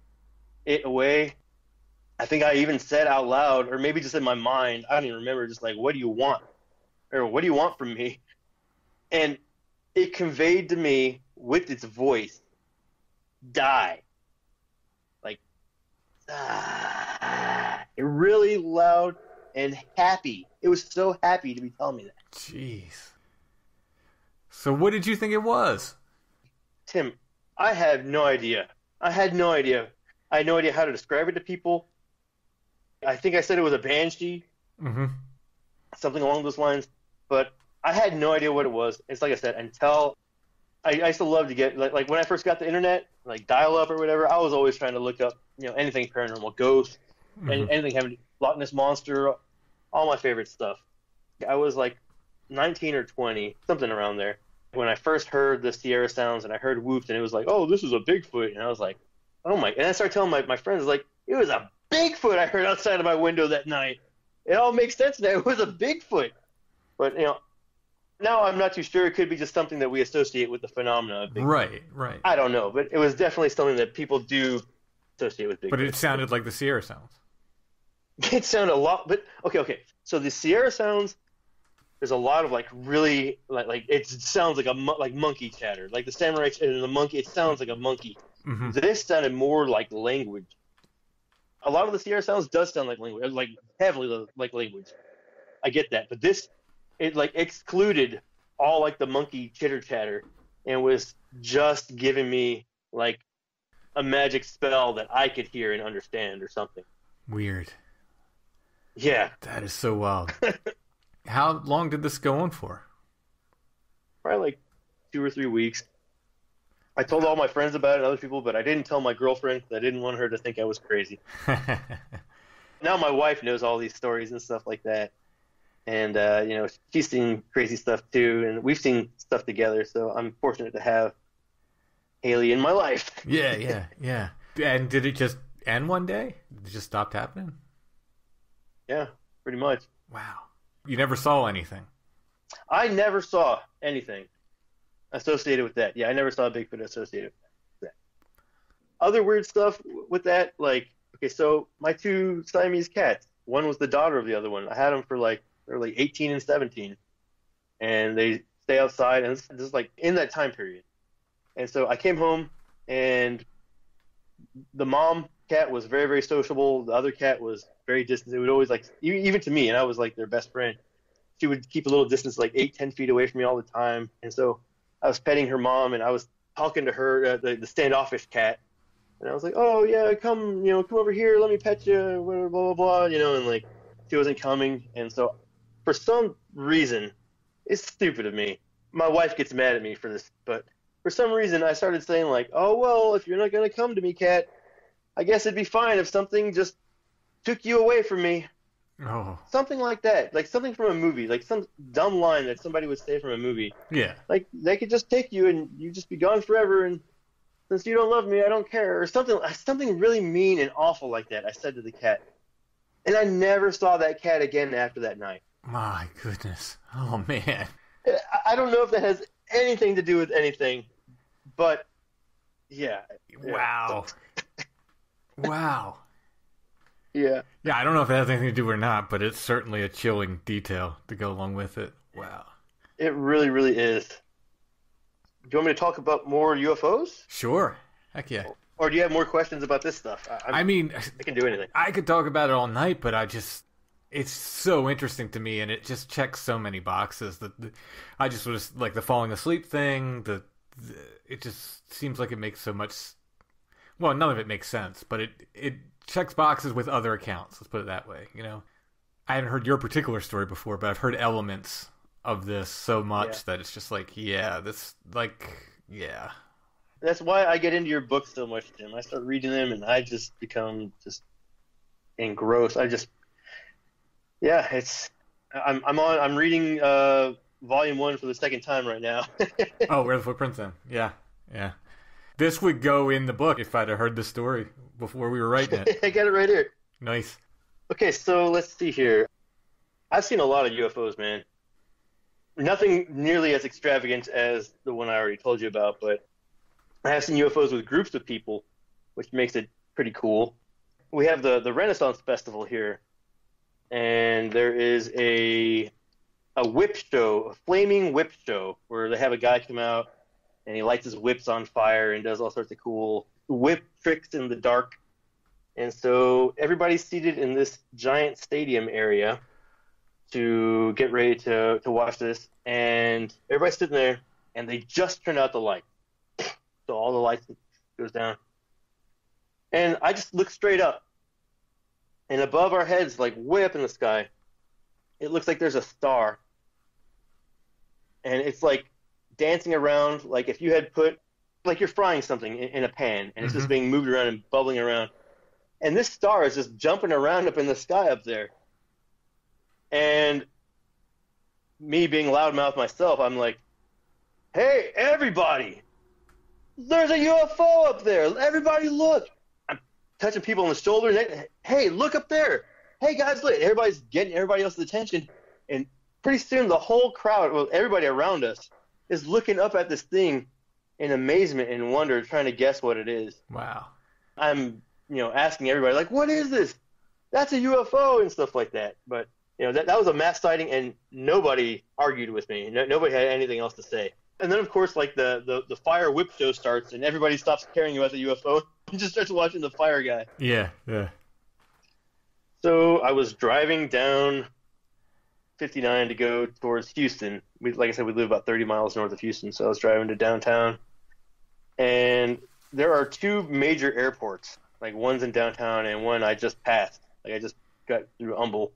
it away, I think I even said out loud, or maybe just in my mind, I don't even remember, just like, "What do you want?" Or "What do you want from me?" And it conveyed to me with its voice, "Die." Like, really loud and happy. It was so happy to be telling me that. Jeez. So what did you think it was? Tim, I had no idea. I had no idea how to describe it to people. I think I said it was a banshee. Something along those lines. But I had no idea what it was. It's like I said, until I used to love to get, like when I first got the internet, like dial-up or whatever, I was always trying to look up, anything paranormal, ghosts, anything having Loch Ness Monster, all my favorite stuff. I was like 19 or 20, something around there, when I first heard the Sierra sounds, and I heard whoops, and it was like, "Oh, this is a Bigfoot." And I was like, "Oh my," and I started telling my friends, like, it was a Bigfoot I heard outside of my window that night. It all makes sense now. It was a Bigfoot. But, now I'm not too sure. It could be just something that we associate with the phenomena of Bigfoot. Right. I don't know, but it was definitely something that people do associate with Bigfoot. But it sounded like the Sierra sounds. It sounded a lot, but okay. So the Sierra sounds, there's a lot of like really like it sounds like monkey chatter, like the samurai and the monkey. It sounds like a monkey. This sounded more like language. A lot of the Sierra sounds does sound like language, like heavily like language. I get that, but this, it like excluded all like the monkey chitter chatter and was just giving me like a magic spell that I could hear and understand or something. Weird. Yeah. That is so wild. How long did this go on for? probably like 2 or 3 weeks. I told all my friends about it and other people, but I didn't tell my girlfriend because I didn't want her to think I was crazy. Now my wife knows all these stories and stuff like that. And, she's seen crazy stuff too. And we've seen stuff together. So I'm fortunate to have Haley in my life. Yeah. And did it just end one day? Did it just stop happening? Yeah, pretty much. Wow. You never saw anything? I never saw anything associated with that. Yeah, I never saw a Bigfoot associated with that. Other weird stuff with that, like, okay, so my 2 Siamese cats, one was the daughter of the other one. I had them for they're 18 and 17. And they stay outside, and this is like in that time period. And so I came home, and the mom cat was very, very sociable. The other cat was very distant. It would always, even to me, and I was like their best friend, she would keep a little distance, like 8-10 feet away from me all the time. And so I was petting her mom, and I was talking to her, the standoffish cat. And I was like, oh, yeah, come over here. Let me pet you, blah, blah, blah, and like she wasn't coming. And so for some reason, it's stupid of me. My wife gets mad at me for this, but for some reason I started saying like, oh, well, if you're not going to come to me, cat, I guess it'd be fine if something just took you away from me. Oh. Something like that. Like something from a movie. Like some dumb line that somebody would say from a movie. Yeah. Like they could just take you and you just be gone forever, and since you don't love me, I don't care. Or something really mean and awful like that I said to the cat. And I never saw that cat again after that night. My goodness. Oh, man. I don't know if that has anything to do with anything, but yeah. Wow. Wow. Yeah. Yeah, I don't know if it has anything to do or not, but it's certainly a chilling detail to go along with it. Wow. It really, really is. Do you want me to talk about more UFOs? Sure. Heck yeah. Or do you have more questions about this stuff? I can do anything. I could talk about it all night, but it's so interesting to me, and it just checks so many boxes. I just was like the falling asleep thing. It just seems like it makes so much. Well, none of it makes sense, but it checks boxes with other accounts. Let's put it that way. I haven't heard your particular story before, but I've heard elements of this so much that it's just like, yeah. That's why I get into your books so much, Tim. I start reading them, and I just become just engrossed. I'm reading volume 1 for the second time right now. Oh, Where are the Footprints then? Yeah. This would go in the book if I'd have heard the story before we were writing it. I got it right here. Nice. Okay, so let's see here. I've seen a lot of UFOs, man. Nothing nearly as extravagant as the one I already told you about, but I have seen UFOs with groups of people, which makes it pretty cool. We have the Renaissance Festival here, and there is a whip show, a flaming whip show, where they have a guy come out, and he lights his whips on fire and does all sorts of cool whip tricks in the dark. And so everybody's seated in this giant stadium area to get ready to watch this, and everybody's sitting there, and they just turn out the light. So all the lights goes down. And I just look straight up, and above our heads, like way up in the sky, it looks like there's a star. And it's like dancing around, like if you had put, like you're frying something in a pan, and it's just being moved around and bubbling around. And this star is just jumping around up in the sky up there. And me being loudmouth myself, I'm like, hey, everybody, there's a UFO up there. Everybody look. I'm touching people on the shoulder. Hey, look up there. Hey, guys, look. Everybody's getting everybody else's attention. And pretty soon the whole crowd, well, everybody around us, is looking up at this thing in amazement and wonder, trying to guess what it is. Wow. I'm, asking everybody, like, what is this? That's a UFO and stuff like that. But, that was a mass sighting, and nobody argued with me. Nobody had anything else to say. And then, of course, like the fire whip show starts, and everybody stops caring about the UFO and just starts watching the fire guy. Yeah. So I was driving down 59 to go towards Houston. Like I said, we live about 30 miles north of Houston, so I was driving to downtown. And there are 2 major airports. Like one's in downtown, and one I just passed. Like I just got through Humble.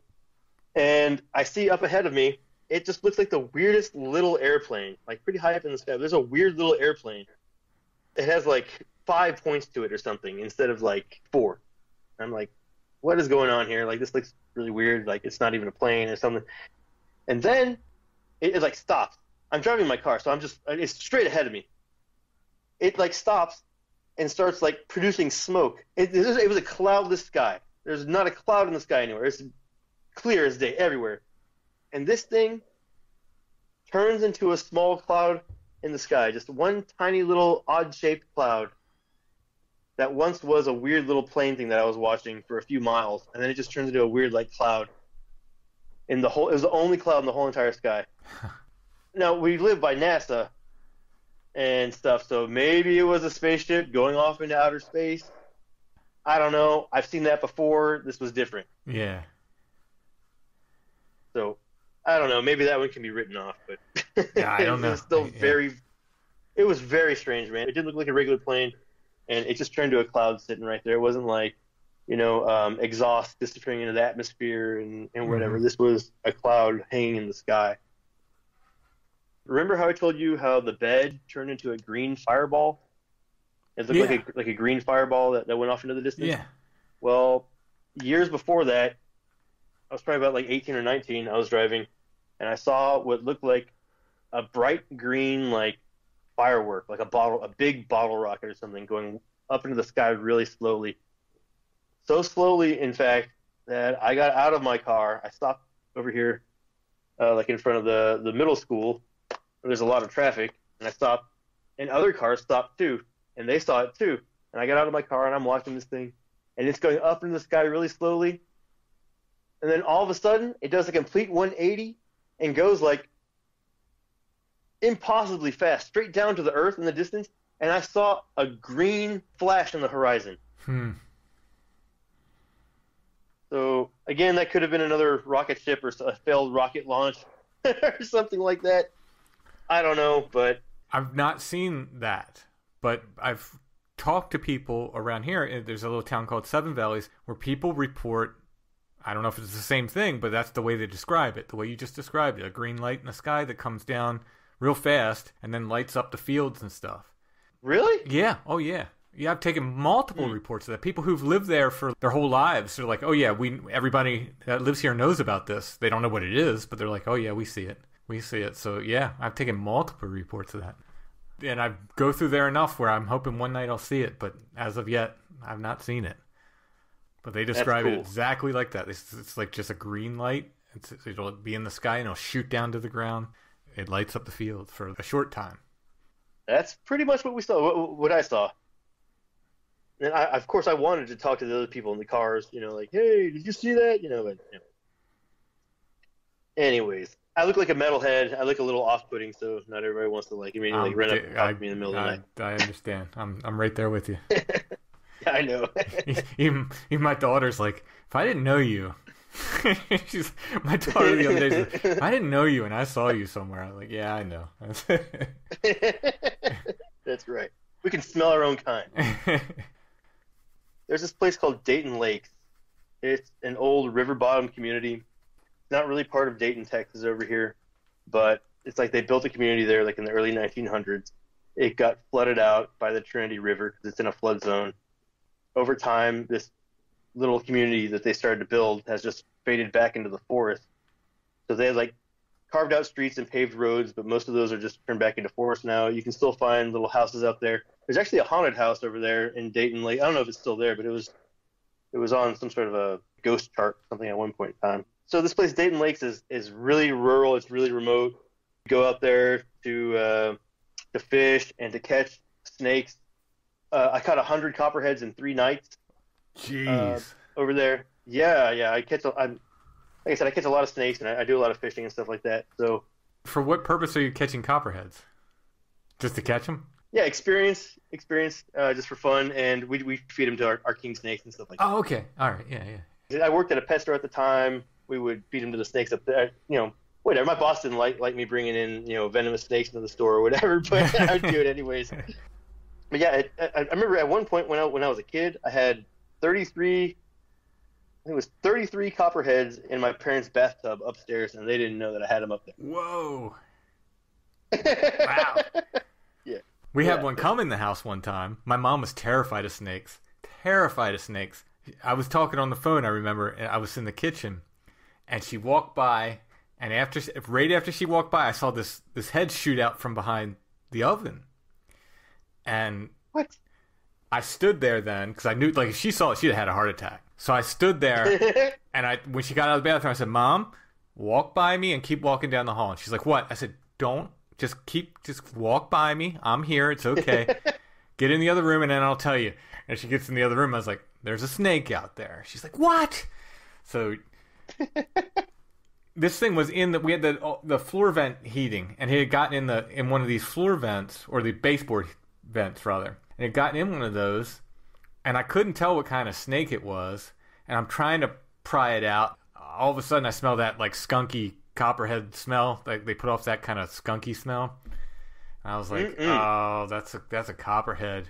And I see up ahead of me it just looks like the weirdest little airplane, like pretty high up in the sky. There's a weird little airplane. It has like 5 points to it or something instead of like 4. I'm like, what is going on here? Like, this looks really weird. Like, it's not even a plane or something. And then it like stops. I'm driving my car, so it's straight ahead of me. It like stops and starts like producing smoke. It was a cloudless sky. There's not a cloud in the sky anywhere. It's clear as day everywhere. And this thing turns into a small cloud in the sky, just one tiny little odd-shaped cloud that once was a weird little plane thing that I was watching for a few miles, and then it just turns into a weird like cloud. It was the only cloud in the whole entire sky. Now, we live by NASA and stuff, so maybe it was a spaceship going off into outer space. I don't know. I've seen that before. This was different. Yeah. So, I don't know. Maybe that one can be written off, but yeah, I don't know. It was very strange, man. It didn't look like a regular plane, and it just turned to a cloud sitting right there. It wasn't like, exhaust disappearing into the atmosphere and whatever. This was a cloud hanging in the sky. Remember how I told you how the bed turned into a green fireball? It looked like a green fireball that went off into the distance? Yeah. Well, years before that, I was probably about like 18 or 19, I was driving, and I saw what looked like a bright green like firework, like a big bottle rocket or something going up into the sky really slowly. So slowly, in fact, that I got out of my car. I stopped over here, like in front of the middle school. There's a lot of traffic, and I stopped, and other cars stopped too, and they saw it too. And I got out of my car, and I'm watching this thing, and it's going up in the sky really slowly. And then all of a sudden, it does a complete 180 and goes like impossibly fast, straight down to the earth in the distance, and I saw a green flash on the horizon. So, again, that could have been another rocket ship or a failed rocket launch or something like that. I don't know, but... I've not seen that, but I've talked to people around here. There's a little town called Seven Valleys where people report, I don't know if it's the same thing, but that's the way they describe it, the way you just described it, a green light in the sky that comes down real fast and then lights up the fields and stuff. Really? Yeah. Oh, yeah. Yeah, I've taken multiple reports of that. People who've lived there for their whole lives, they're like, oh, yeah, everybody that lives here knows about this. They don't know what it is, but they're like, oh, yeah, we see it. We see it. So, yeah, I've taken multiple reports of that. And I go through there enough where I'm hoping one night I'll see it. But as of yet, I've not seen it. But they describe it exactly like that. It's like just a green light. It'll be in the sky and it'll shoot down to the ground. It lights up the field for a short time. That's pretty much what we saw, what I saw. And of course, I wanted to talk to the other people in the cars, like, hey, did you see that? But anyways, I look like a metalhead. I look a little off-putting, so not everybody wants to like immediately run up and talk to me in the middle of the night. I understand. I'm right there with you. Yeah, I know. even my daughter's like, if I didn't know you, my daughter the other day said, if I didn't know you and I saw you somewhere, I'm like, yeah, I know. That's right. We can smell our own kind. There's this place called Dayton Lakes. It's an old river bottom community. It's not really part of Dayton, Texas over here, but it's like they built a community there like in the early 1900s. It got flooded out by the Trinity River because it's in a flood zone. Over time, this little community that they started to build has just faded back into the forest. So they like carved out streets and paved roads, but most of those are just turned back into forest now. You can still find little houses out there. There's actually a haunted house over there in Dayton Lake. I don't know if it's still there, but it was on some sort of a ghost chart, something at one point in time. So this place, Dayton Lakes, is really rural. It's really remote. You go out there to fish and to catch snakes. I caught 100 copperheads in 3 nights. Jeez. Over there. Yeah. Like I said, I catch a lot of snakes, and I do a lot of fishing and stuff like that. So, for what purpose are you catching copperheads? Just to catch them? Yeah, experience, just for fun, and we feed them to our king snakes and stuff like that. Oh, okay. All right. Yeah. I worked at a pet store at the time. We would feed them to the snakes up there. Whatever. My boss didn't like me bringing in, venomous snakes into the store or whatever, but I would do it anyways. But yeah, I remember at one point when I was a kid, I had 33 it was 33 copperheads in my parents' bathtub upstairs, and they didn't know that I had them up there. Whoa. Wow. Yeah. We had one come in the house one time. My mom was terrified of snakes. Terrified of snakes. I was talking on the phone, I remember, and I was in the kitchen, and she walked by, and right after she walked by, I saw this head shoot out from behind the oven. And what? I stood there then, because I knew, like, if she saw it, she'd have had a heart attack. So I stood there, and when she got out of the bathroom, I said, Mom, walk by me and keep walking down the hall. And she's like, what? I said, don't. Just walk by me. I'm here. It's okay. Get in the other room, and then I'll tell you. And she gets in the other room. I was like, there's a snake out there. She's like, what? So this thing was we had the floor vent heating, and he had gotten in one of these floor vents, or the baseboard vents, rather. And it had gotten in one of those, and I couldn't tell what kind of snake it was. And I'm trying to pry it out. All of a sudden, I smell that, like, skunky copperhead smell. Like, they put off that kind of skunky smell. And I was like, oh, that's a copperhead.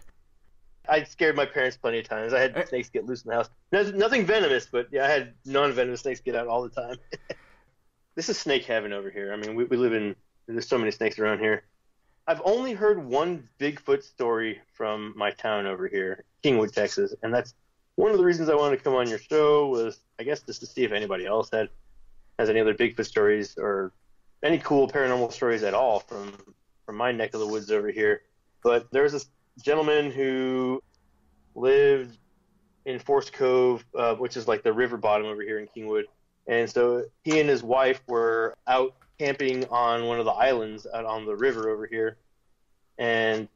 I scared my parents plenty of times. I had snakes get loose in the house. Nothing venomous, but yeah, I had non-venomous snakes get out all the time. This is snake heaven over here. I mean, we live there's so many snakes around here. I've only heard one Bigfoot story from my town over here, Kingwood, Texas, and that's one of the reasons I wanted to come on your show was, I guess, just to see if anybody else has any other Bigfoot stories or any cool paranormal stories at all from my neck of the woods over here. But there's this gentleman who lived in Forest Cove, which is like the river bottom over here in Kingwood. And so he and his wife were out camping on one of the islands out on the river over here. And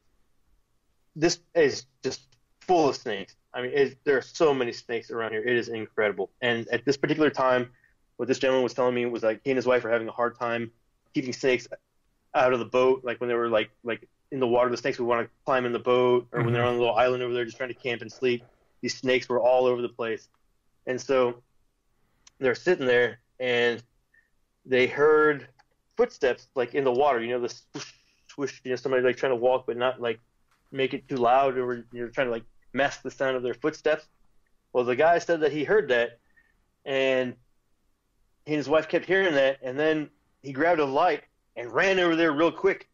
this is just full of snakes. I mean, there are so many snakes around here. It is incredible. And at this particular time, what this gentleman was telling me was like he and his wife are having a hard time keeping snakes out of the boat. Like when they were like in the water, the snakes would want to climb in the boat, or when they're on a little island over there just trying to camp and sleep. These snakes were all over the place. And so they're sitting there and they heard footsteps like in the water, the swoosh, swoosh, somebody like trying to walk but not like make it too loud, or trying to like mask the sound of their footsteps. Well, the guy said that he heard that, and he and his wife kept hearing that, and then he grabbed a light and ran over there real quick,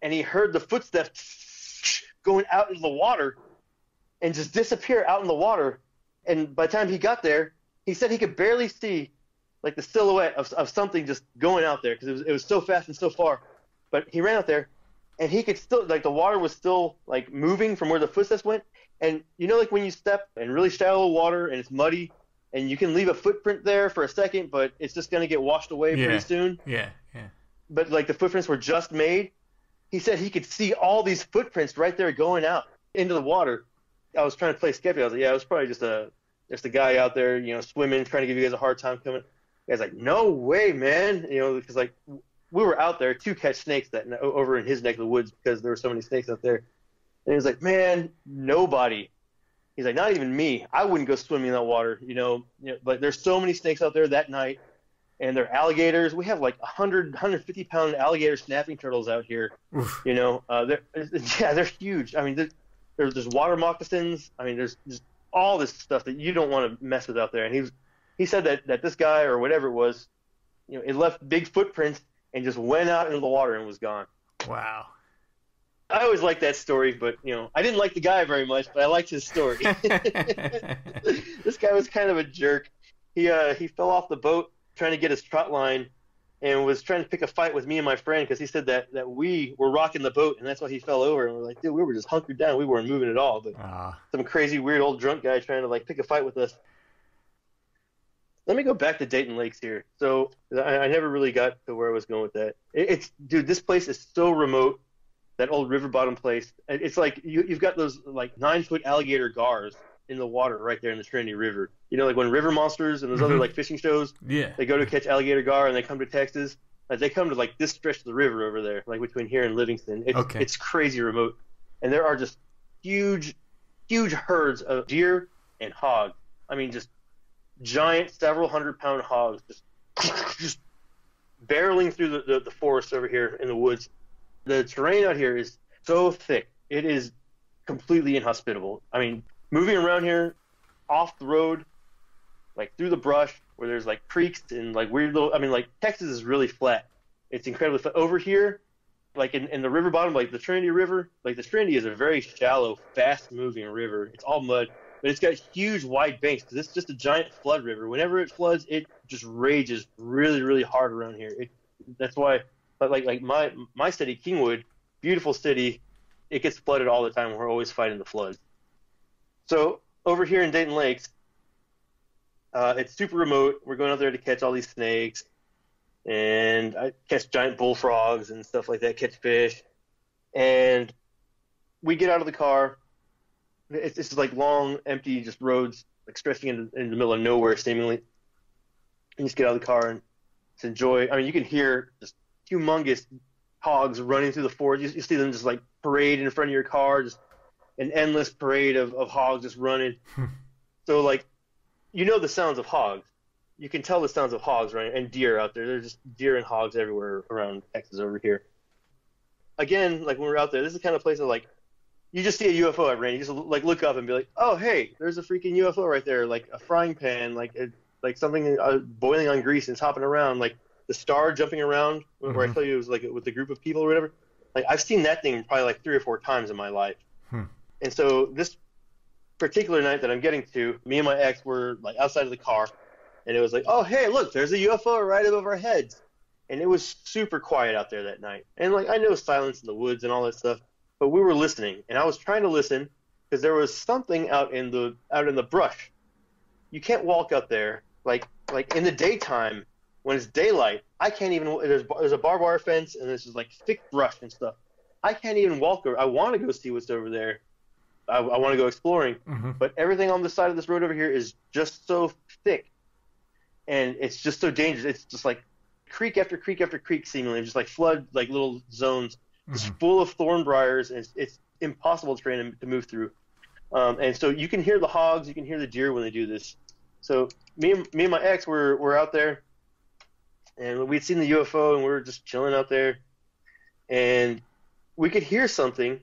and he heard the footsteps going out into the water and just disappear out in the water. And by the time he got there, he said he could barely see like the silhouette of something just going out there because it was so fast and so far. But he ran out there, and he could still, like, the water was still like moving from where the footsteps went. And like when you step in really shallow water and it's muddy, and you can leave a footprint there for a second, but it's just going to get washed away pretty soon. Yeah. But like the footprints were just made. He said he could see all these footprints right there going out into the water. I was trying to play skeptic. I was like, yeah, it was probably just a guy out there, swimming, trying to give you guys a hard time coming. The guy's like, no way, man. Because like we were out there to catch snakes over in his neck of the woods because there were so many snakes out there. And he was like, man, nobody. He's like, not even me. I wouldn't go swimming in that water, But there's so many snakes out there that night, and they're alligators. We have like 150-pound alligator snapping turtles out here. Oof. They're huge. I mean, there's water moccasins. I mean, there's just all this stuff that you don't want to mess with out there. And he said that this guy or whatever it was, it left big footprints and just went out into the water and was gone. Wow. I always liked that story, but I didn't like the guy very much, but I liked his story. This guy was kind of a jerk. He fell off the boat trying to get his trot line and was trying to pick a fight with me and my friend because he said that we were rocking the boat, and that's why he fell over. And we're like, dude, we were just hunkered down. We weren't moving at all. But some crazy, weird old drunk guy trying to like pick a fight with us. Let me go back to Dayton Lakes here. So I never really got to where I was going with that. Dude, this place is so remote. That old river bottom place. It's like you've got those like 9-foot alligator gars in the water right there in the Trinity River. Like when River Monsters and those other like fishing shows, they go to catch alligator gar and they come to Texas. They come to like this stretch of the river over there, like between here and Livingston. It's crazy remote, and there are just huge herds of deer and hogs. I mean, just giant, several 100-pound hogs just barreling through the forest over here in the woods. The terrain out here is so thick. It is completely inhospitable. I mean, moving around here off the road, like through the brush where there's like creeks and like weird little. I mean, like Texas is really flat. It's incredibly flat. Over here, like in the river bottom, like the Trinity River, like the Trinity is a very shallow, fast-moving river. It's all mud, but it's got huge, wide banks because it's just a giant flood river. Whenever it floods, it just rages really, really hard around here. That's why, but like my city, Kingwood, beautiful city, it gets flooded all the time. We're always fighting the floods. So over here in Dayton Lakes, it's super remote. We're going out there to catch all these snakes. And I catch giant bullfrogs and stuff like that, catch fish. And we get out of the car. It's just like long, empty, just roads, like stretching in the middle of nowhere, seemingly. And just get out of the car and just enjoy. I mean, you can hear just humongous hogs running through the forest. You see them just like parade in front of your car, just an endless parade of hogs just running. So, like, you know the sounds of hogs. You can tell the sounds of hogs, right? And deer out there. There's just deer and hogs everywhere around Texas over here. Again, like when we're out there, this is the kind of place that, like, you just see a UFO at rain. You just like look up and be like, oh, hey, there's a freaking UFO right there, like a frying pan, like something boiling on grease and it's hopping around, like the star jumping around. Where I tell you it was like with a group of people or whatever. Like I've seen that thing probably like 3 or 4 times in my life. And so this particular night that I'm getting to, me and my ex were like outside of the car. And it was like, oh, hey, look, there's a UFO right above our heads. And it was super quiet out there that night. And, like, I know silence in the woods and all that stuff, but we were listening. And I was trying to listen because there was something out in the brush. You can't walk out there. Like in the daytime, when it's daylight, I can't even – there's a barbed wire fence, and there's just, like, thick brush and stuff. I can't even walk over. I want to go see what's over there. I want to go exploring. But everything on the side of this road over here is just so thick. And it's just so dangerous. It's just like creek after creek after creek, seemingly, just like flood, like little zones, just full of thorn briars, and it's impossible terrain to move through. And so you can hear the hogs, you can hear the deer when they do this. So me and my ex were out there, and we'd seen the UFO, and we were just chilling out there, and we could hear something,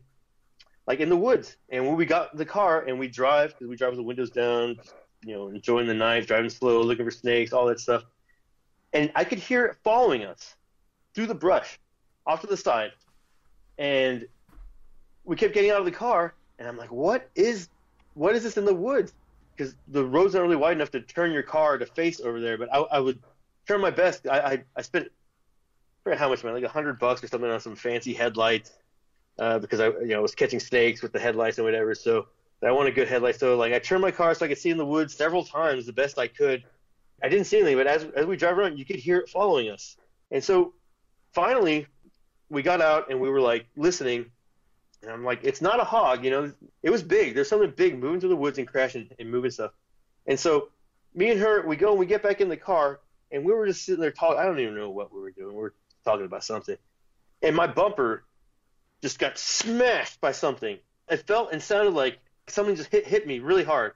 like in the woods. And when we got in the car and we drive, because we drive with the windows down, you know, enjoying the night, driving slow, looking for snakes, all that stuff. And I could hear it following us through the brush, off to the side. And we kept getting out of the car, and I'm like, what is this in the woods? Because the road's not really wide enough to turn your car to face over there, but I would try my best. I spent, I forget how much money, like $100 or something on some fancy headlights, because I was catching snakes with the headlights and whatever, so I wanted good headlights. So like I turned my car so I could see in the woods several times the best I could. I didn't see anything, but as we drive around, you could hear it following us. And so finally we got out and we were like listening, and I'm like, it's not a hog, you know, it was big. There's something big moving through the woods and crashing and moving stuff. And so me and her, we go and we get back in the car, and we were just sitting there talking. I don't even know what we were doing. We were talking about something. And my bumper just got smashed by something. It felt and sounded like something just hit me really hard,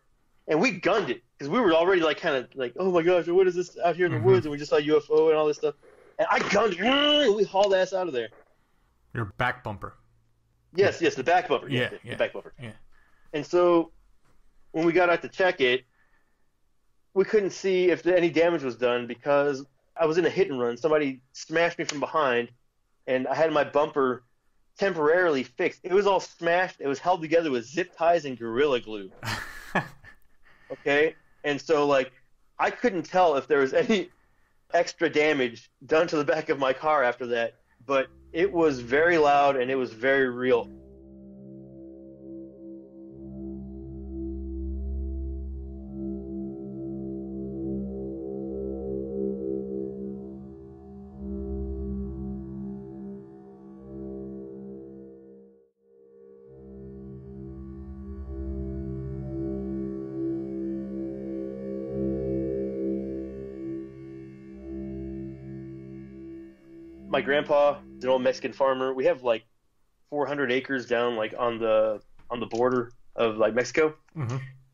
and we gunned it because we were already like kind of like, oh my gosh, what is this out here in the woods? And we just saw UFO and all this stuff, and I gunned it, and we hauled ass out of there. Your back bumper. Yes, the back bumper. Yeah, the back bumper. Yeah. And so when we got out to check it, we couldn't see if any damage was done because I was in a hit and run. Somebody smashed me from behind, and I had my bumper temporarily fixed. It was all smashed. It was held together with zip ties and Gorilla Glue. Okay? And so, like, I couldn't tell if there was any extra damage done to the back of my car after that, but it was very loud and it was very real. My grandpa is an old Mexican farmer. We have like 400 acres down like on the border of like Mexico.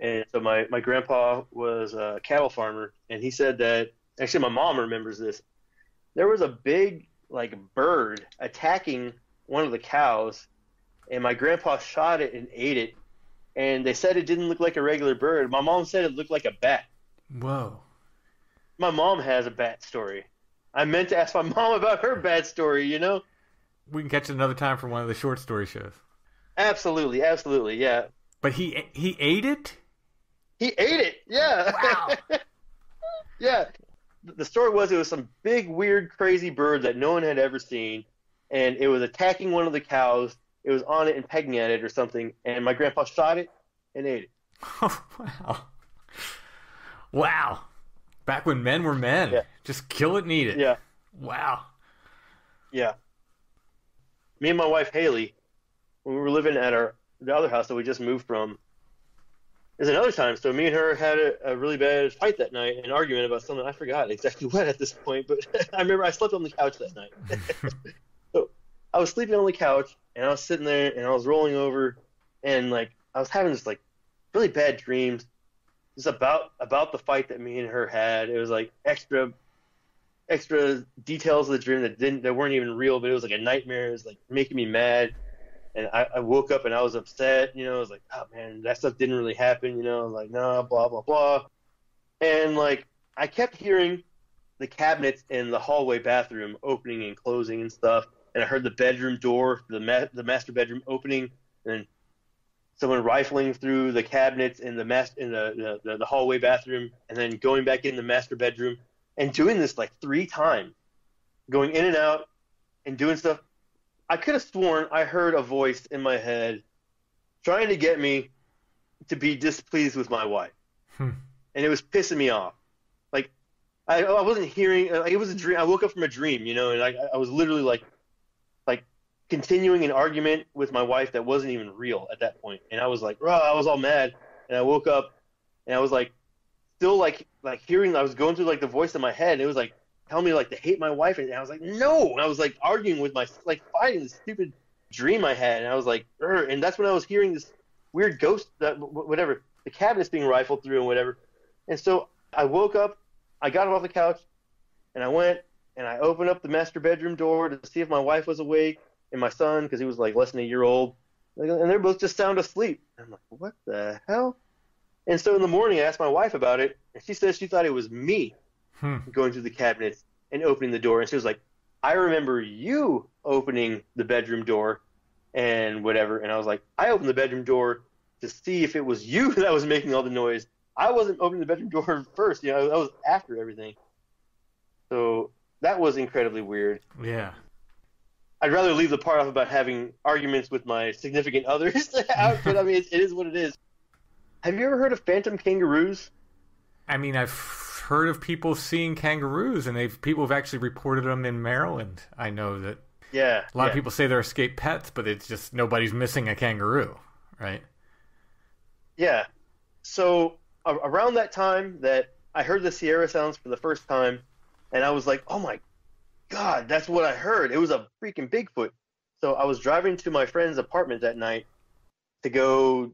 And so my grandpa was a cattle farmer, and he said that, actually my mom remembers this, there was a big like bird attacking one of the cows, and my grandpa shot it and ate it, and they said it didn't look like a regular bird. My mom said it looked like a bat. Whoa. My mom has a bat story. I meant to ask my mom about her bat story, you know? We can catch it another time for one of the short story shows. Absolutely, yeah. But he ate it? He ate it, yeah. Wow. Yeah. The story was it was some big, weird, crazy bird that no one had ever seen, and it was attacking one of the cows. It was on it and pegging at it or something, and my grandpa shot it and ate it. Oh, wow. Wow. Back when men were men. Yeah. Just kill it and eat it. Yeah. Wow. Yeah. Me and my wife, Haley, when we were living at the other house that we just moved from, there's another time. So me and her had a really bad fight that night, an argument about something. I forgot exactly what at this point, but I remember I slept on the couch that night. So I was sleeping on the couch, and I was sitting there, and I was rolling over, and like I was having this like really bad dreams. Just about the fight that me and her had. It was like extra details of the dream that weren't even real, but it was like a nightmare. It was like making me mad. And I woke up and I was upset, you know, I was like, oh man, that stuff didn't really happen, you know, like, no, blah, blah, blah. And like, I kept hearing the cabinets in the hallway bathroom opening and closing and stuff. And I heard the bedroom door, the master bedroom opening, and someone rifling through the cabinets in the hallway bathroom, and then going back in the master bedroom and doing this like 3 times, going in and out and doing stuff. I could have sworn I heard a voice in my head trying to get me to be displeased with my wife. And it was pissing me off. Like, I wasn't hearing, it was a dream. I woke up from a dream, you know, and I was literally like continuing an argument with my wife that wasn't even real at that point. And I was like, I was all mad. And I woke up and I was like, still like hearing, I was going through like the voice in my head. And it was like, tell me like to hate my wife, and I was like, no. And I was like arguing with like fighting this stupid dream I had, and I was like, and that's when I was hearing this weird ghost, whatever, the cabinets being rifled through and whatever. And so I woke up, I got up off the couch, and I went and I opened up the master bedroom door to see if my wife was awake and my son, because he was like less than a year old, and they're both just sound asleep. I'm like, what the hell? And so in the morning I asked my wife about it, and she said she thought it was me going through the cabinets and opening the door. And she was like, I remember you opening the bedroom door and whatever. And I was like, I opened the bedroom door to see if it was you that was making all the noise. I wasn't opening the bedroom door first. You know, that was after everything. So that was incredibly weird. Yeah. I'd rather leave the part off about having arguments with my significant others out, but I mean, it is what it is. Have you ever heard of phantom kangaroos? I mean, I've heard of people seeing kangaroos, and people have actually reported them in Maryland. I know that a lot of people say they're escaped pets, but it's just nobody's missing a kangaroo, right? Yeah. So around that time that I heard the Sierra sounds for the first time, and I was like, oh my God, that's what I heard. It was a freaking Bigfoot. So I was driving to my friend's apartment that night to go.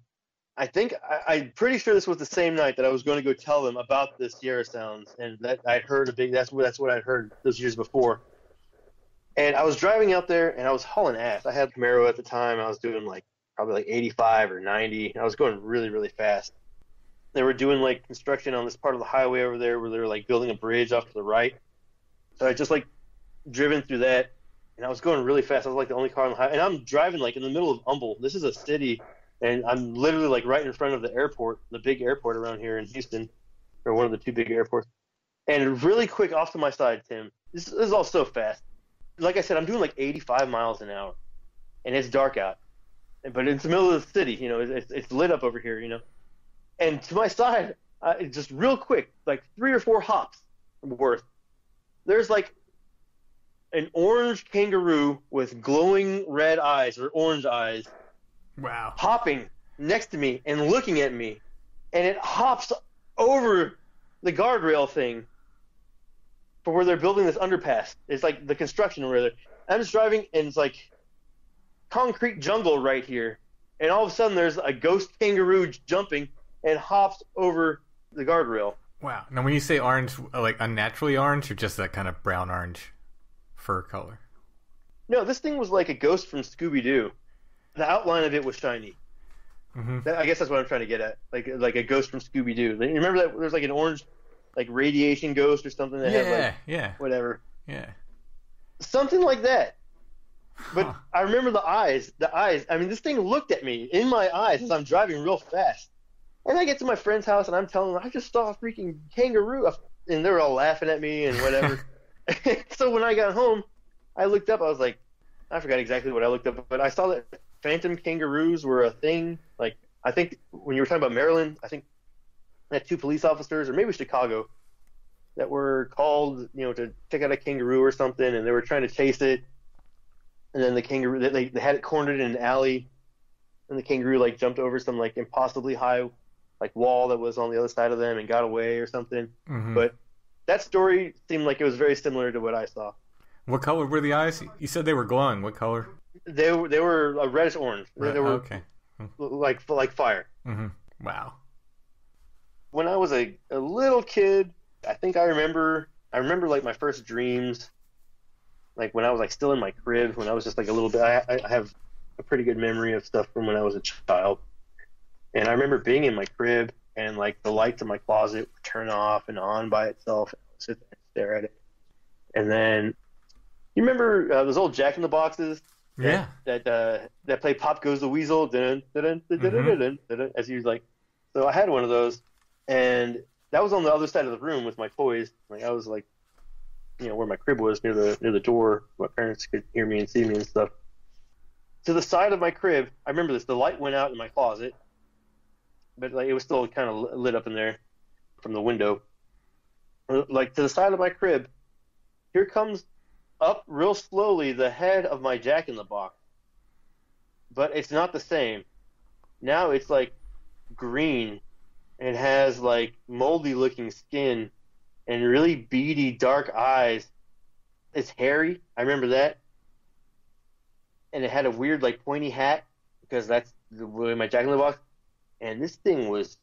I'm pretty sure this was the same night that I was going to go tell them about the Sierra sounds, and that I'd heard that's what I'd heard those years before. And I was driving out there, and I was hauling ass. I had a Camaro at the time. I was doing probably like 85 or 90. I was going really, really fast. They were doing like construction on this part of the highway over there where they were like building a bridge off to the right. So I just like driven through that, and I was going really fast. I was like the only car on the highway, and I'm driving like in the middle of Humble. This is a city. And I'm literally like right in front of the airport, the big airport around here in Houston, or one of the 2 big airports. And really quick off to my side, Tim, this is all so fast. Like I said, I'm doing like 85 miles an hour, and it's dark out. But it's the middle of the city, you know, it's lit up over here, you know. And to my side, just real quick, like 3 or 4 hops worth, there's like an orange kangaroo with glowing red eyes or orange eyes. Wow. Hopping next to me and looking at me, and it hops over the guardrail thing for where they're building this underpass. It's like the construction where I'm just driving, and it's like concrete jungle right here, and all of a sudden there's a ghost kangaroo jumping and hops over the guardrail. Wow. Now when you say orange, like unnaturally orange, or just that kind of brown orange fur color? No, this thing was like a ghost from Scooby-Doo. The outline of it was shiny. Mm-hmm. I guess that's what I'm trying to get at. Like a ghost from Scooby-Doo. You remember that there's like an orange like Radiation Ghost or something that had like whatever. Yeah. Something like that. But I remember the eyes. I mean, this thing looked at me in my eyes as I'm driving real fast. And I get to my friend's house and I'm telling them, I just saw a freaking kangaroo. And they're all laughing at me and whatever. So when I got home, I looked up. I was like, I forgot exactly what I looked up, but I saw that phantom kangaroos were a thing. Like, I think when you were talking about Maryland, I think I had 2 police officers, or maybe Chicago, that were called, to check out a kangaroo or something, and they were trying to chase it. And then the kangaroo, they had it cornered in an alley, and the kangaroo like jumped over some like impossibly high like wall that was on the other side of them and got away or something. Mm-hmm. But that story seemed like it was very similar to what I saw. What color were the eyes? You said they were glowing. What color? They were a reddish orange. Right. They were okay. like fire. Mm-hmm. Wow. When I was a little kid, I think I remember like my first dreams. Like when I was like still in my crib, when I was just like a little bit, I have a pretty good memory of stuff from when I was a child. And I remember being in my crib and like the lights in my closet would turn off and on by itself. And I would sit there and stare at it. And then you remember those old Jack in the Boxes? Yeah. That play Pop Goes the Weasel, dun, dun, dun, dun, dun, dun, dun, dun, as you like. So I had one of those, and that was on the other side of the room with my toys. Like I was like, where my crib was near the door, my parents could hear me and see me and stuff. To the side of my crib, I remember this. The light went out in my closet, but like it was still kind of lit up in there from the window. Like to the side of my crib, here comes up real slowly the head of my Jack in the Box. But it's not the same. Now it's like green and has like moldy looking skin and really beady dark eyes. It's hairy. I remember that. And it had a weird like pointy hat because that's the way my Jack in the Box. And this thing was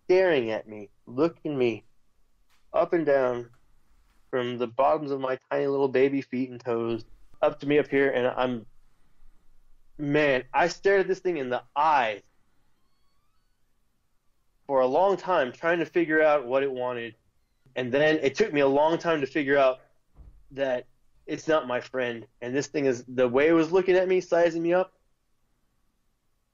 staring at me, looking me up and down from the bottoms of my tiny little baby feet and toes up to me up here. And I stared at this thing in the eyes for a long time trying to figure out what it wanted. And then it took me a long time to figure out that it's not my friend. And this thing is, the way it was looking at me, sizing me up,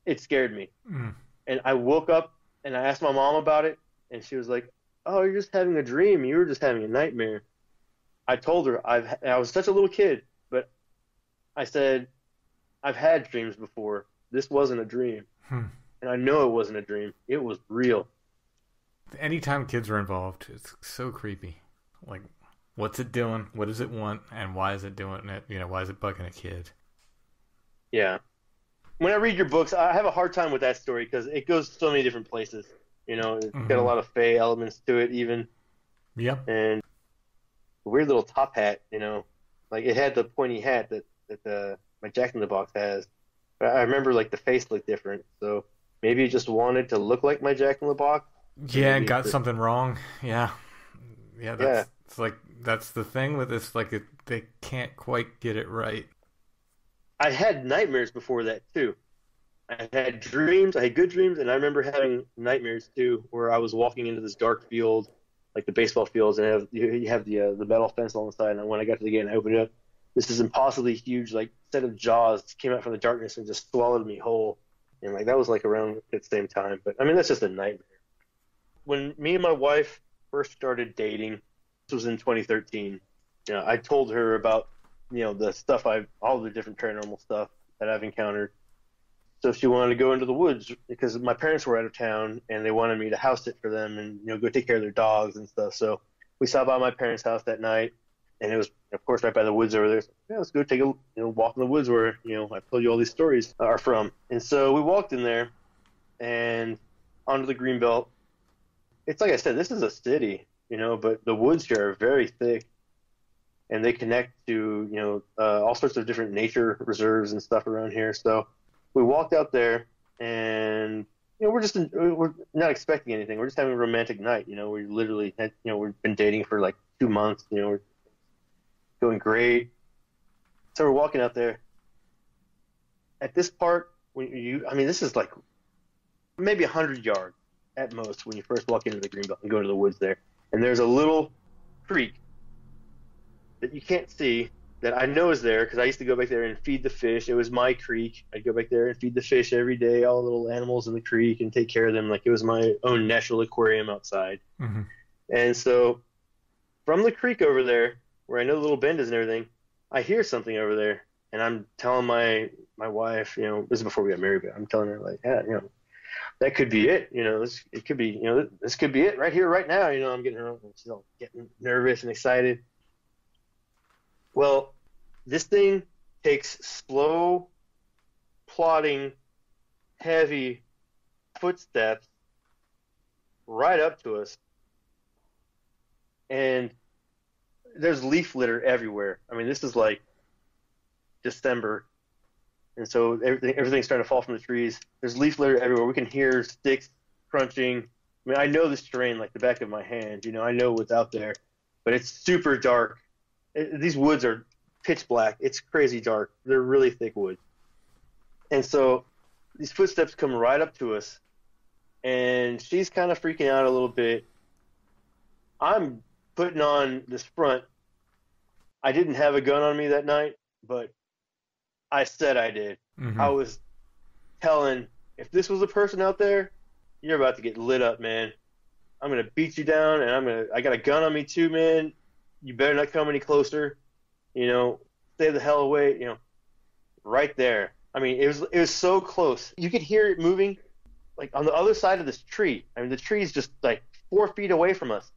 it scared me. Mm. And I woke up and I asked my mom about it. And she was like, oh, you're just having a dream. You were just having a nightmare. I told her, I was such a little kid, but I said, I've had dreams before. This wasn't a dream. And I know it wasn't a dream. It was real. Anytime kids are involved, it's so creepy. Like, what's it doing? What does it want? And why is it doing it? Why is it bugging a kid? Yeah. When I read your books, I have a hard time with that story because it goes so many different places. It's got a lot of fae elements to it even. Yep. And a weird little top hat, like it had the pointy hat that my Jack in the Box has. But I remember like the face looked different. So maybe it just wanted to look like my Jack in the Box. Yeah, and got something wrong. Yeah. It's like that's the thing with this. Like they can't quite get it right. I had nightmares before that too. I had dreams. I had good dreams, and I remember having nightmares too, where I was walking into this dark field, like the baseball fields, and you have the metal fence on the side. And when I got to the gate and I opened it up, this is impossibly huge, like set of jaws came out from the darkness and just swallowed me whole. And like that was like around at the same time. But I mean, that's just a nightmare. When me and my wife first started dating, this was in 2013. I told her about the stuff all the different paranormal stuff that I've encountered. So she wanted to go into the woods because my parents were out of town and they wanted me to house sit for them and go take care of their dogs and stuff. So we stopped by my parents' house that night, and it was of course right by the woods over there. So, let's go take a walk in the woods where I told you all these stories are from. And so we walked in there and onto the Greenbelt. It's like I said, this is a city, but the woods here are very thick. And they connect to, all sorts of different nature reserves and stuff around here. So we walked out there, and we're not expecting anything. We're just having a romantic night. We literally had, we've been dating for like 2 months. We're going great. So we're walking out there. At this part, this is like maybe 100 yards at most when you first walk into the Greenbelt and go to the woods there. And there's a little creek that you can't see that I know is there because I used to go back there and feed the fish. It was my creek. I'd go back there and feed the fish every day, all the little animals in the creek, and take care of them like it was my own natural aquarium outside. Mm-hmm. And so from the creek over there, where I know the little bend is and everything, I hear something over there. And I'm telling my wife, this is before we got married, but I'm telling her, like, yeah, that could be it. It could be, this could be it right here, right now. I'm getting her, she's all getting nervous and excited. Well, this thing takes slow, plodding, heavy footsteps right up to us. And there's leaf litter everywhere. I mean, this is like December. And so everything's starting to fall from the trees. There's leaf litter everywhere. We can hear sticks crunching. I mean, I know this terrain like the back of my hand. I know what's out there. But it's super dark. These woods are pitch black. It's crazy dark. They're really thick woods. And so these footsteps come right up to us. And she's kind of freaking out a little bit. I'm putting on this front. I didn't have a gun on me that night, but I said I did. Mm-hmm. I was telling, if this was a person out there, you're about to get lit up, man. I'm going to beat you down, and I got a gun on me too, man. You better not come any closer. Stay the hell away, right there. I mean, it was so close. You could hear it moving, like, on the other side of this tree. I mean, the tree is just, like, 4 feet away from us.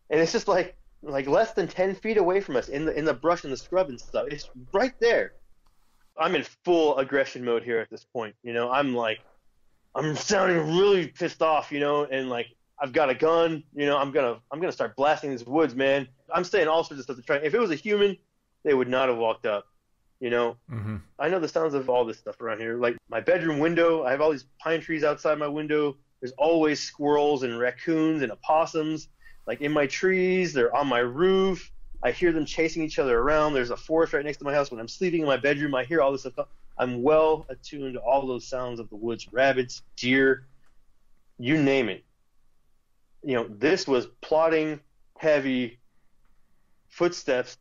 And it's just, like less than 10 feet away from us in the brush and the scrub and stuff. It's right there. I'm in full aggression mode here at this point. I'm sounding really pissed off, and, like, I've got a gun. I'm gonna start blasting these woods, man. I'm saying all sorts of stuff to try. If it was a human, they would not have walked up. Mm-hmm. I know the sounds of all this stuff around here. Like my bedroom window, I have all these pine trees outside my window. There's always squirrels and raccoons and opossums, like in my trees. They're on my roof. I hear them chasing each other around. There's a forest right next to my house. When I'm sleeping in my bedroom, I hear all this stuff. I'm well attuned to all those sounds of the woods, rabbits, deer, you name it. This was plodding, heavy footsteps.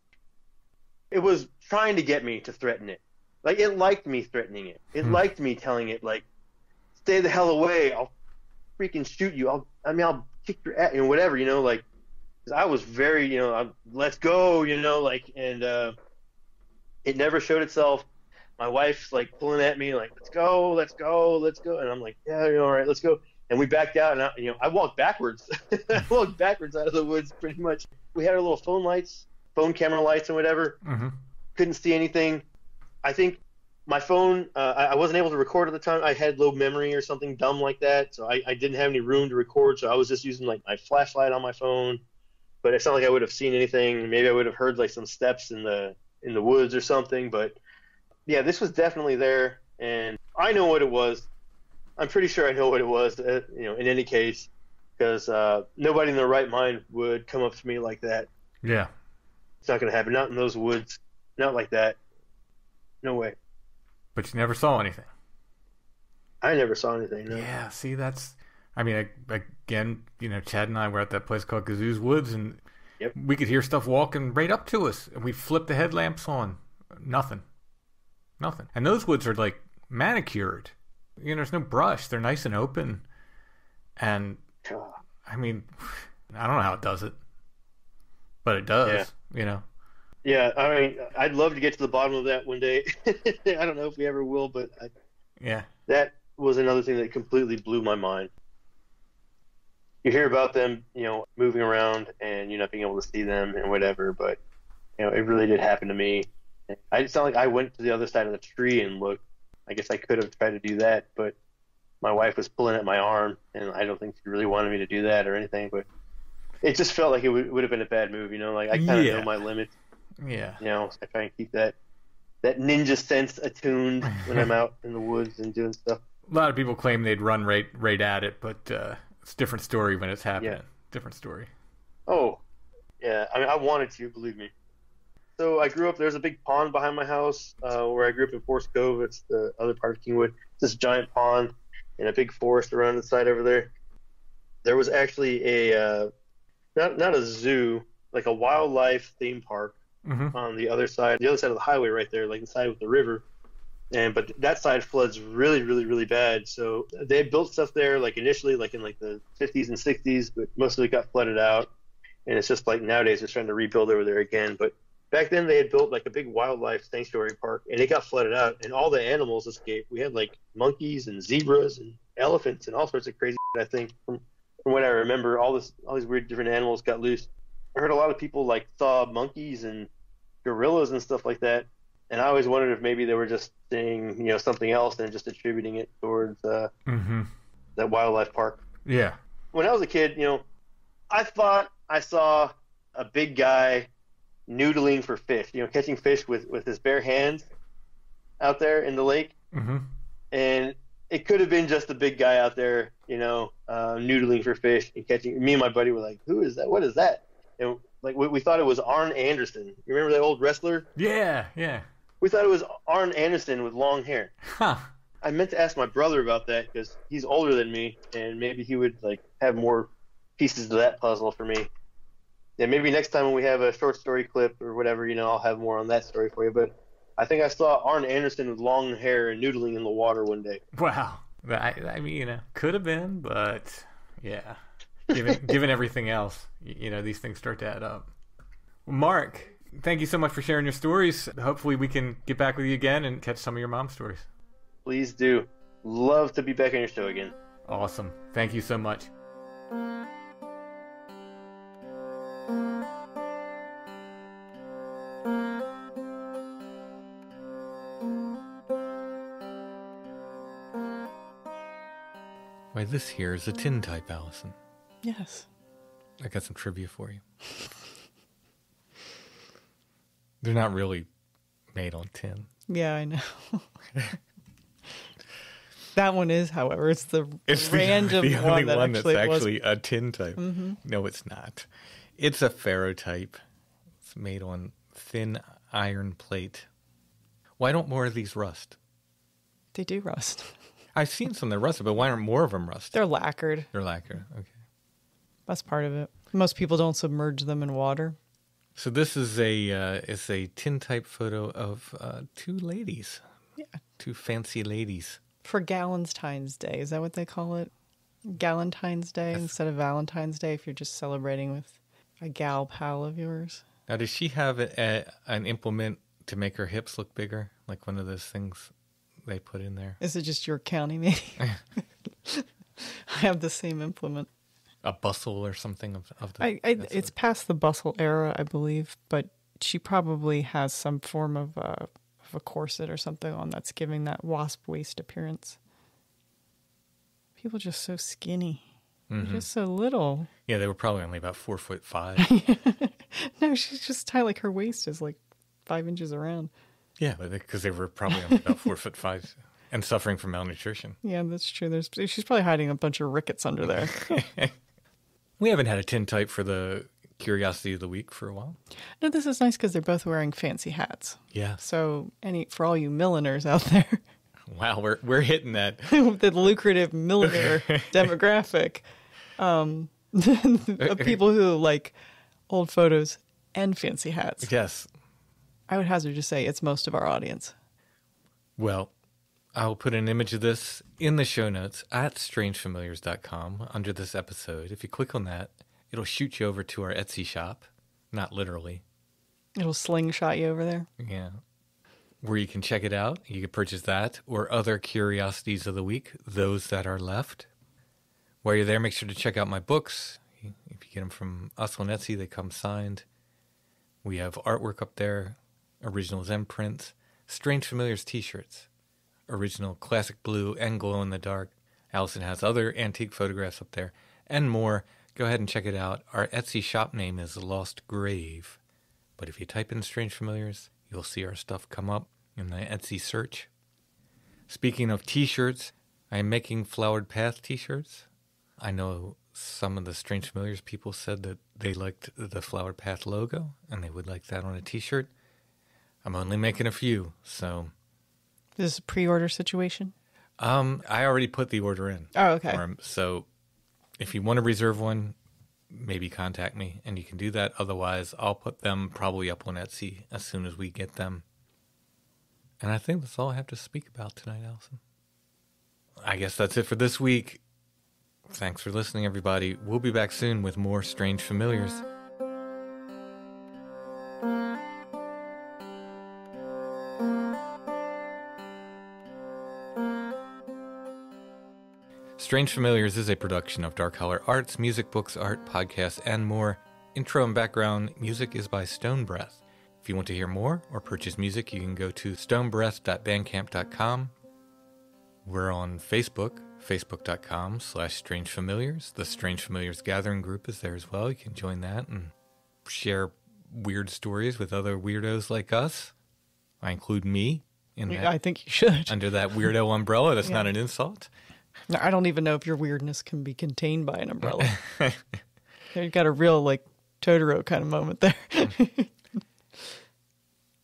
It was trying to get me to threaten it. Like, it liked me threatening it. It liked me telling it, like, stay the hell away. I'll freaking shoot you. I'll kick your ass, whatever, like, 'cause I was very, let's go, and it never showed itself. My wife's, like, pulling at me, like, let's go. And I'm like, yeah, all right, let's go. And we backed out, and I walked backwards. I walked backwards out of the woods, pretty much. We had our little phone camera lights and whatever. Mm-hmm. Couldn't see anything. I think my phone, I wasn't able to record at the time. I had low memory or something dumb like that, so I didn't have any room to record, so I was just using, like, my flashlight on my phone. But it's not like I would have seen anything. Maybe I would have heard, like, some steps in the woods or something. But, yeah, this was definitely there, and I know what it was. I'm pretty sure I know what it was, in any case, because nobody in their right mind would come up to me like that. Yeah. It's not going to happen. Not in those woods. Not like that. No way. But you never saw anything. I never saw anything, no. Yeah, see, again, Chad and I were at that place called Gazoo's Woods, and yep. We could hear stuff walking right up to us, and we flipped the headlamps on. Nothing. And those woods are, like, manicured. There's no brush. They're nice and open. And, I mean, I don't know how it does it. But it does, Yeah, I mean, I'd love to get to the bottom of that one day. I don't know if we ever will, but that was another thing that completely blew my mind. You hear about them, moving around and you not being able to see them and whatever, but, it really did happen to me. It's not like I went to the other side of the tree and looked. I guess I could have tried to do that, but my wife was pulling at my arm, and I don't think she really wanted me to do that or anything, but it just felt like it would have been a bad move, like I kind of know my limits. Yeah. I try and keep that ninja sense attuned when I'm out in the woods and doing stuff. A lot of people claim they'd run right at it, but it's a different story when it's happening. Yeah. Different story. Oh, yeah. I mean, I wanted to, believe me. So I grew up, there's a big pond behind my house where I grew up in Forest Cove. It's the other part of Kingwood. It's this giant pond and a big forest around the side over there. There was actually not a zoo, like a wildlife theme park on the other side of the highway right there, like the side with the river. But that side floods really, really, really bad. So they built stuff there, like initially, like in like the 50s and 60s, but most of it got flooded out. And it's just like nowadays they're trying to rebuild over there again. But back then they had built like a big wildlife sanctuary park, and it got flooded out, and all the animals escaped. We had like monkeys and zebras and elephants and all sorts of crazy shit, I think, from what I remember, all these weird different animals got loose. I heard a lot of people like saw monkeys and gorillas and stuff like that. And I always wondered if maybe they were just seeing, something else and just attributing it towards that wildlife park. Yeah. When I was a kid, I thought I saw a big guy noodling for fish, catching fish with his bare hands out there in the lake. Mm-hmm. And it could have been just a big guy out there, noodling for fish and catching. Me and my buddy were like, "Who is that? What is that?" And like we thought it was Arn Anderson. You remember that old wrestler? Yeah. We thought it was Arn Anderson with long hair. Huh. I meant to ask my brother about that because he's older than me, and maybe he would like have more pieces to that puzzle for me. Yeah, maybe next time when we have a short story clip or whatever, I'll have more on that story for you. But I think I saw Arn Anderson with long hair and noodling in the water one day. Wow. I mean, could have been, but yeah. Given everything else, these things start to add up. Mark, thank you so much for sharing your stories. Hopefully we can get back with you again and catch some of your mom stories. Please do. Love to be back on your show again. Awesome. Thank you so much. Why, this here is a tin type, Allison. Yes. I got some trivia for you. They're not really made on tin. Yeah, I know. That one is, however, it's the random the only one one that's actually a tin type. Mm-hmm. No, it's not. It's a ferrotype. It's made on thin iron plate. Why don't more of these rust? They do rust. I've seen some that rusted, but why aren't more of them rusted? They're lacquered. They're lacquered, okay. That's part of it. Most people don't submerge them in water. So this is a tin type photo of two ladies. Yeah. Two fancy ladies. For Galentine's Day. Is that what they call it? Galentine's Day instead of Valentine's Day if you're just celebrating with a gal pal of yours. Now, does she have an implement to make her hips look bigger? Like one of those things they put in there? Is it just your county, maybe? I have the same implement. A bustle or something of the... It's past the bustle era, I believe, but she probably has some form of a corset or something on that's giving that wasp waist appearance. People are just so skinny. Mm-hmm. They're just so little. Yeah, they were probably only about 4'5". No, she's just tight. Like her waist is like 5 inches around. Yeah, because they were probably only about 4'5" and suffering from malnutrition. Yeah, that's true. She's probably hiding a bunch of rickets under there. We haven't had a tin type for the Curiosity of the Week for a while. No, this is nice because they're both wearing fancy hats. Yeah. So for all you milliners out there. Wow, we're hitting that. The lucrative milliner demographic. Of people who like old photos and fancy hats. Yes. I would hazard to say it's most of our audience. Well, I'll put an image of this in the show notes at strangefamiliars.com under this episode. If you click on that, it'll shoot you over to our Etsy shop. Not literally. It'll slingshot you over there. Yeah. Where you can check it out. You can purchase that or other Curiosities of the Week, those that are left. While you're there, make sure to check out my books. If you get them from us on Etsy, they come signed. We have artwork up there, original Zen prints, Strange Familiars t-shirts, original classic blue and glow-in-the-dark. Allison has other antique photographs up there, and more. Go ahead and check it out. Our Etsy shop name is Lost Grave. But if you type in Strange Familiars, you'll see our stuff come up in the Etsy search. Speaking of t-shirts, I am making Flowered Path t-shirts. I know some of the Strange Familiars people said that they liked the Flowered Path logo, and they would like that on a t-shirt. I'm only making a few, so... This is a pre-order situation? I already put the order in. Oh, okay. For 'em. So if you want to reserve one, maybe contact me, and you can do that. Otherwise, I'll put them probably up on Etsy as soon as we get them. And I think that's all I have to speak about tonight, Allison. I guess that's it for this week. Thanks for listening, everybody. We'll be back soon with more Strange Familiars. Strange Familiars is a production of Dark Holler Arts, music, books, art, podcasts, and more. Intro and background music is by Stone Breath. If you want to hear more or purchase music, you can go to stonebreath.bandcamp.com. We're on Facebook, facebook.com/strangefamiliars. The Strange Familiars Gathering group is there as well. You can join that and share weird stories with other weirdos like us. I include me in that. I think you should. Under that weirdo umbrella. That's not an insult. I don't even know if your weirdness can be contained by an umbrella. You got a real, like, Totoro kind of moment there.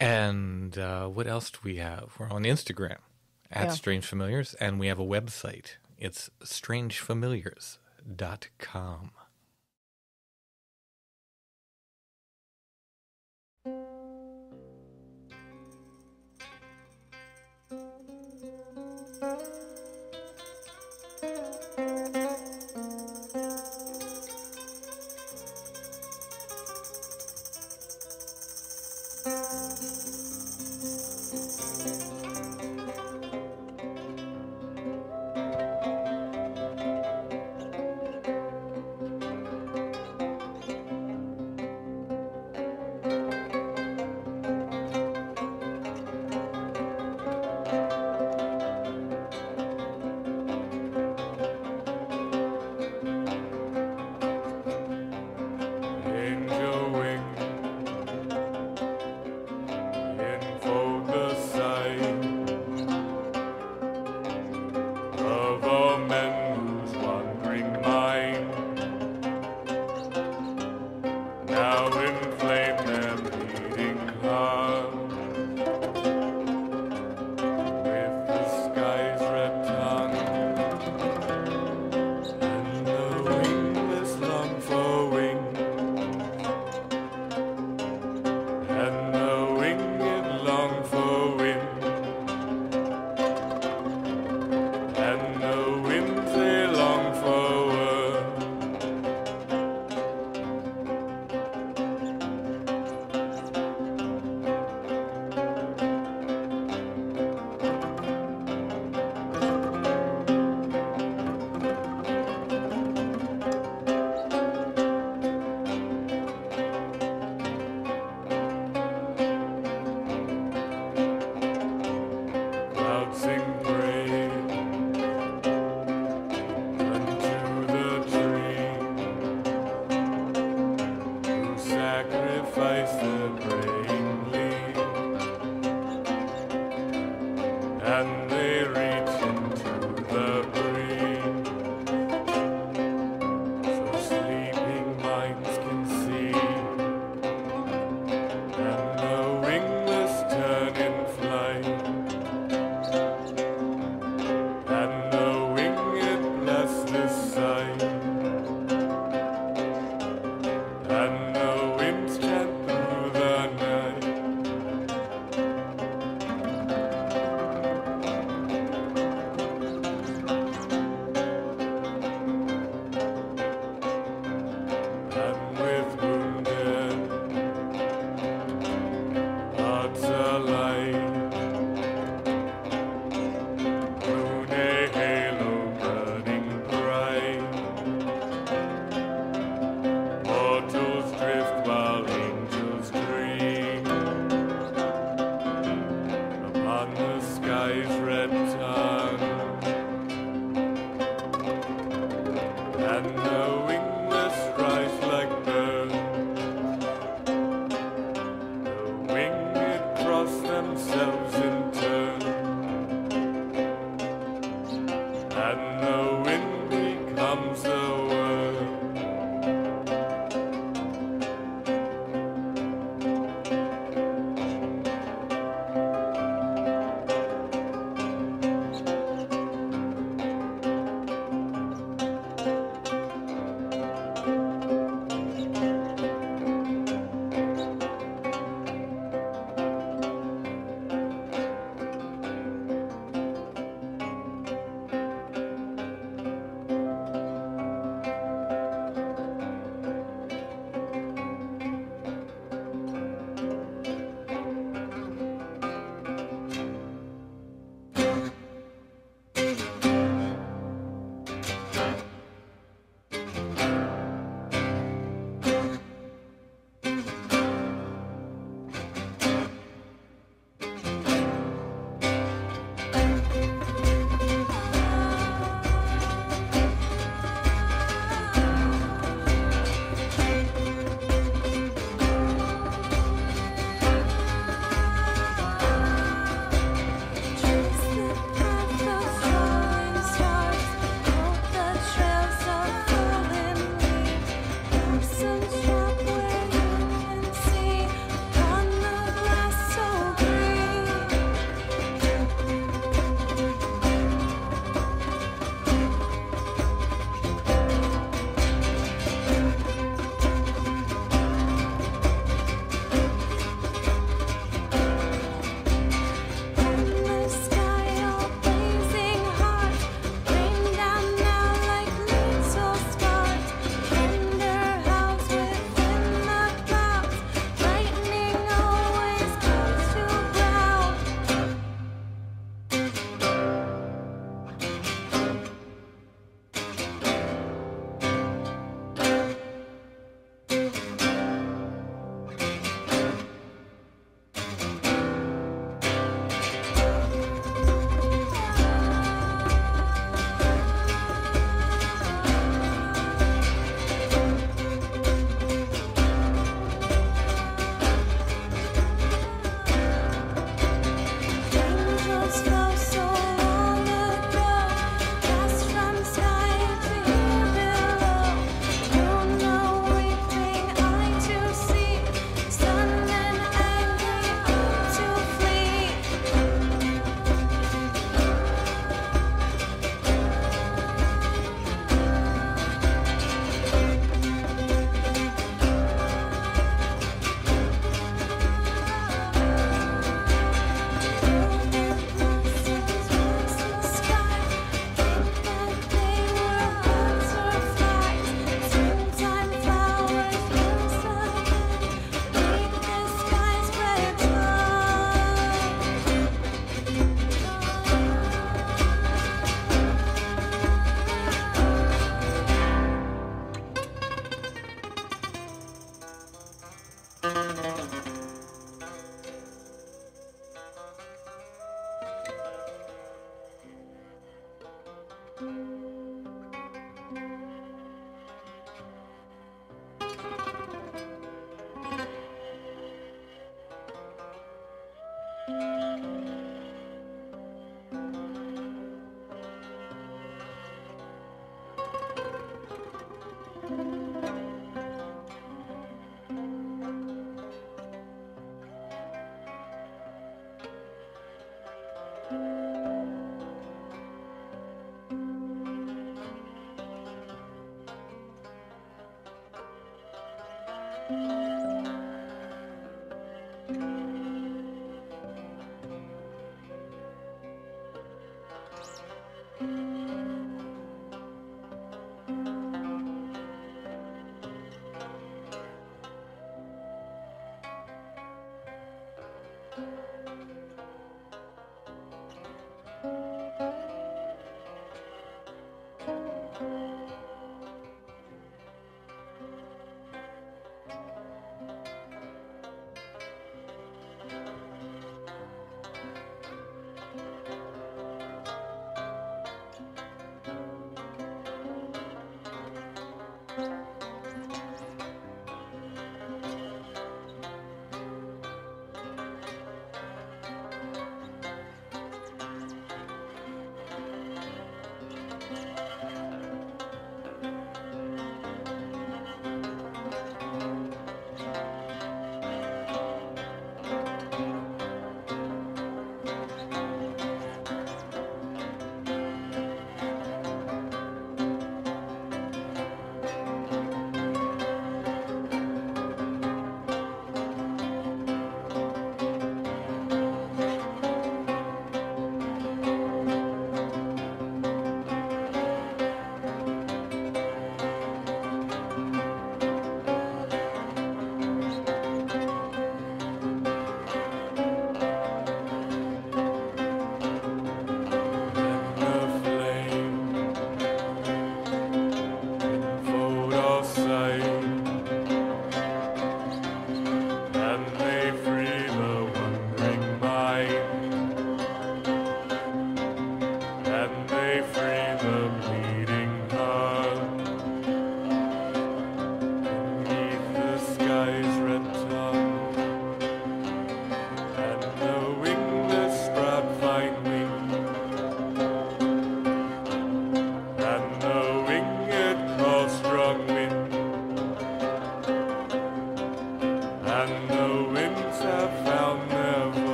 And what else do we have? We're on Instagram at Strange Familiars, and we have a website. It's strangefamiliars.com.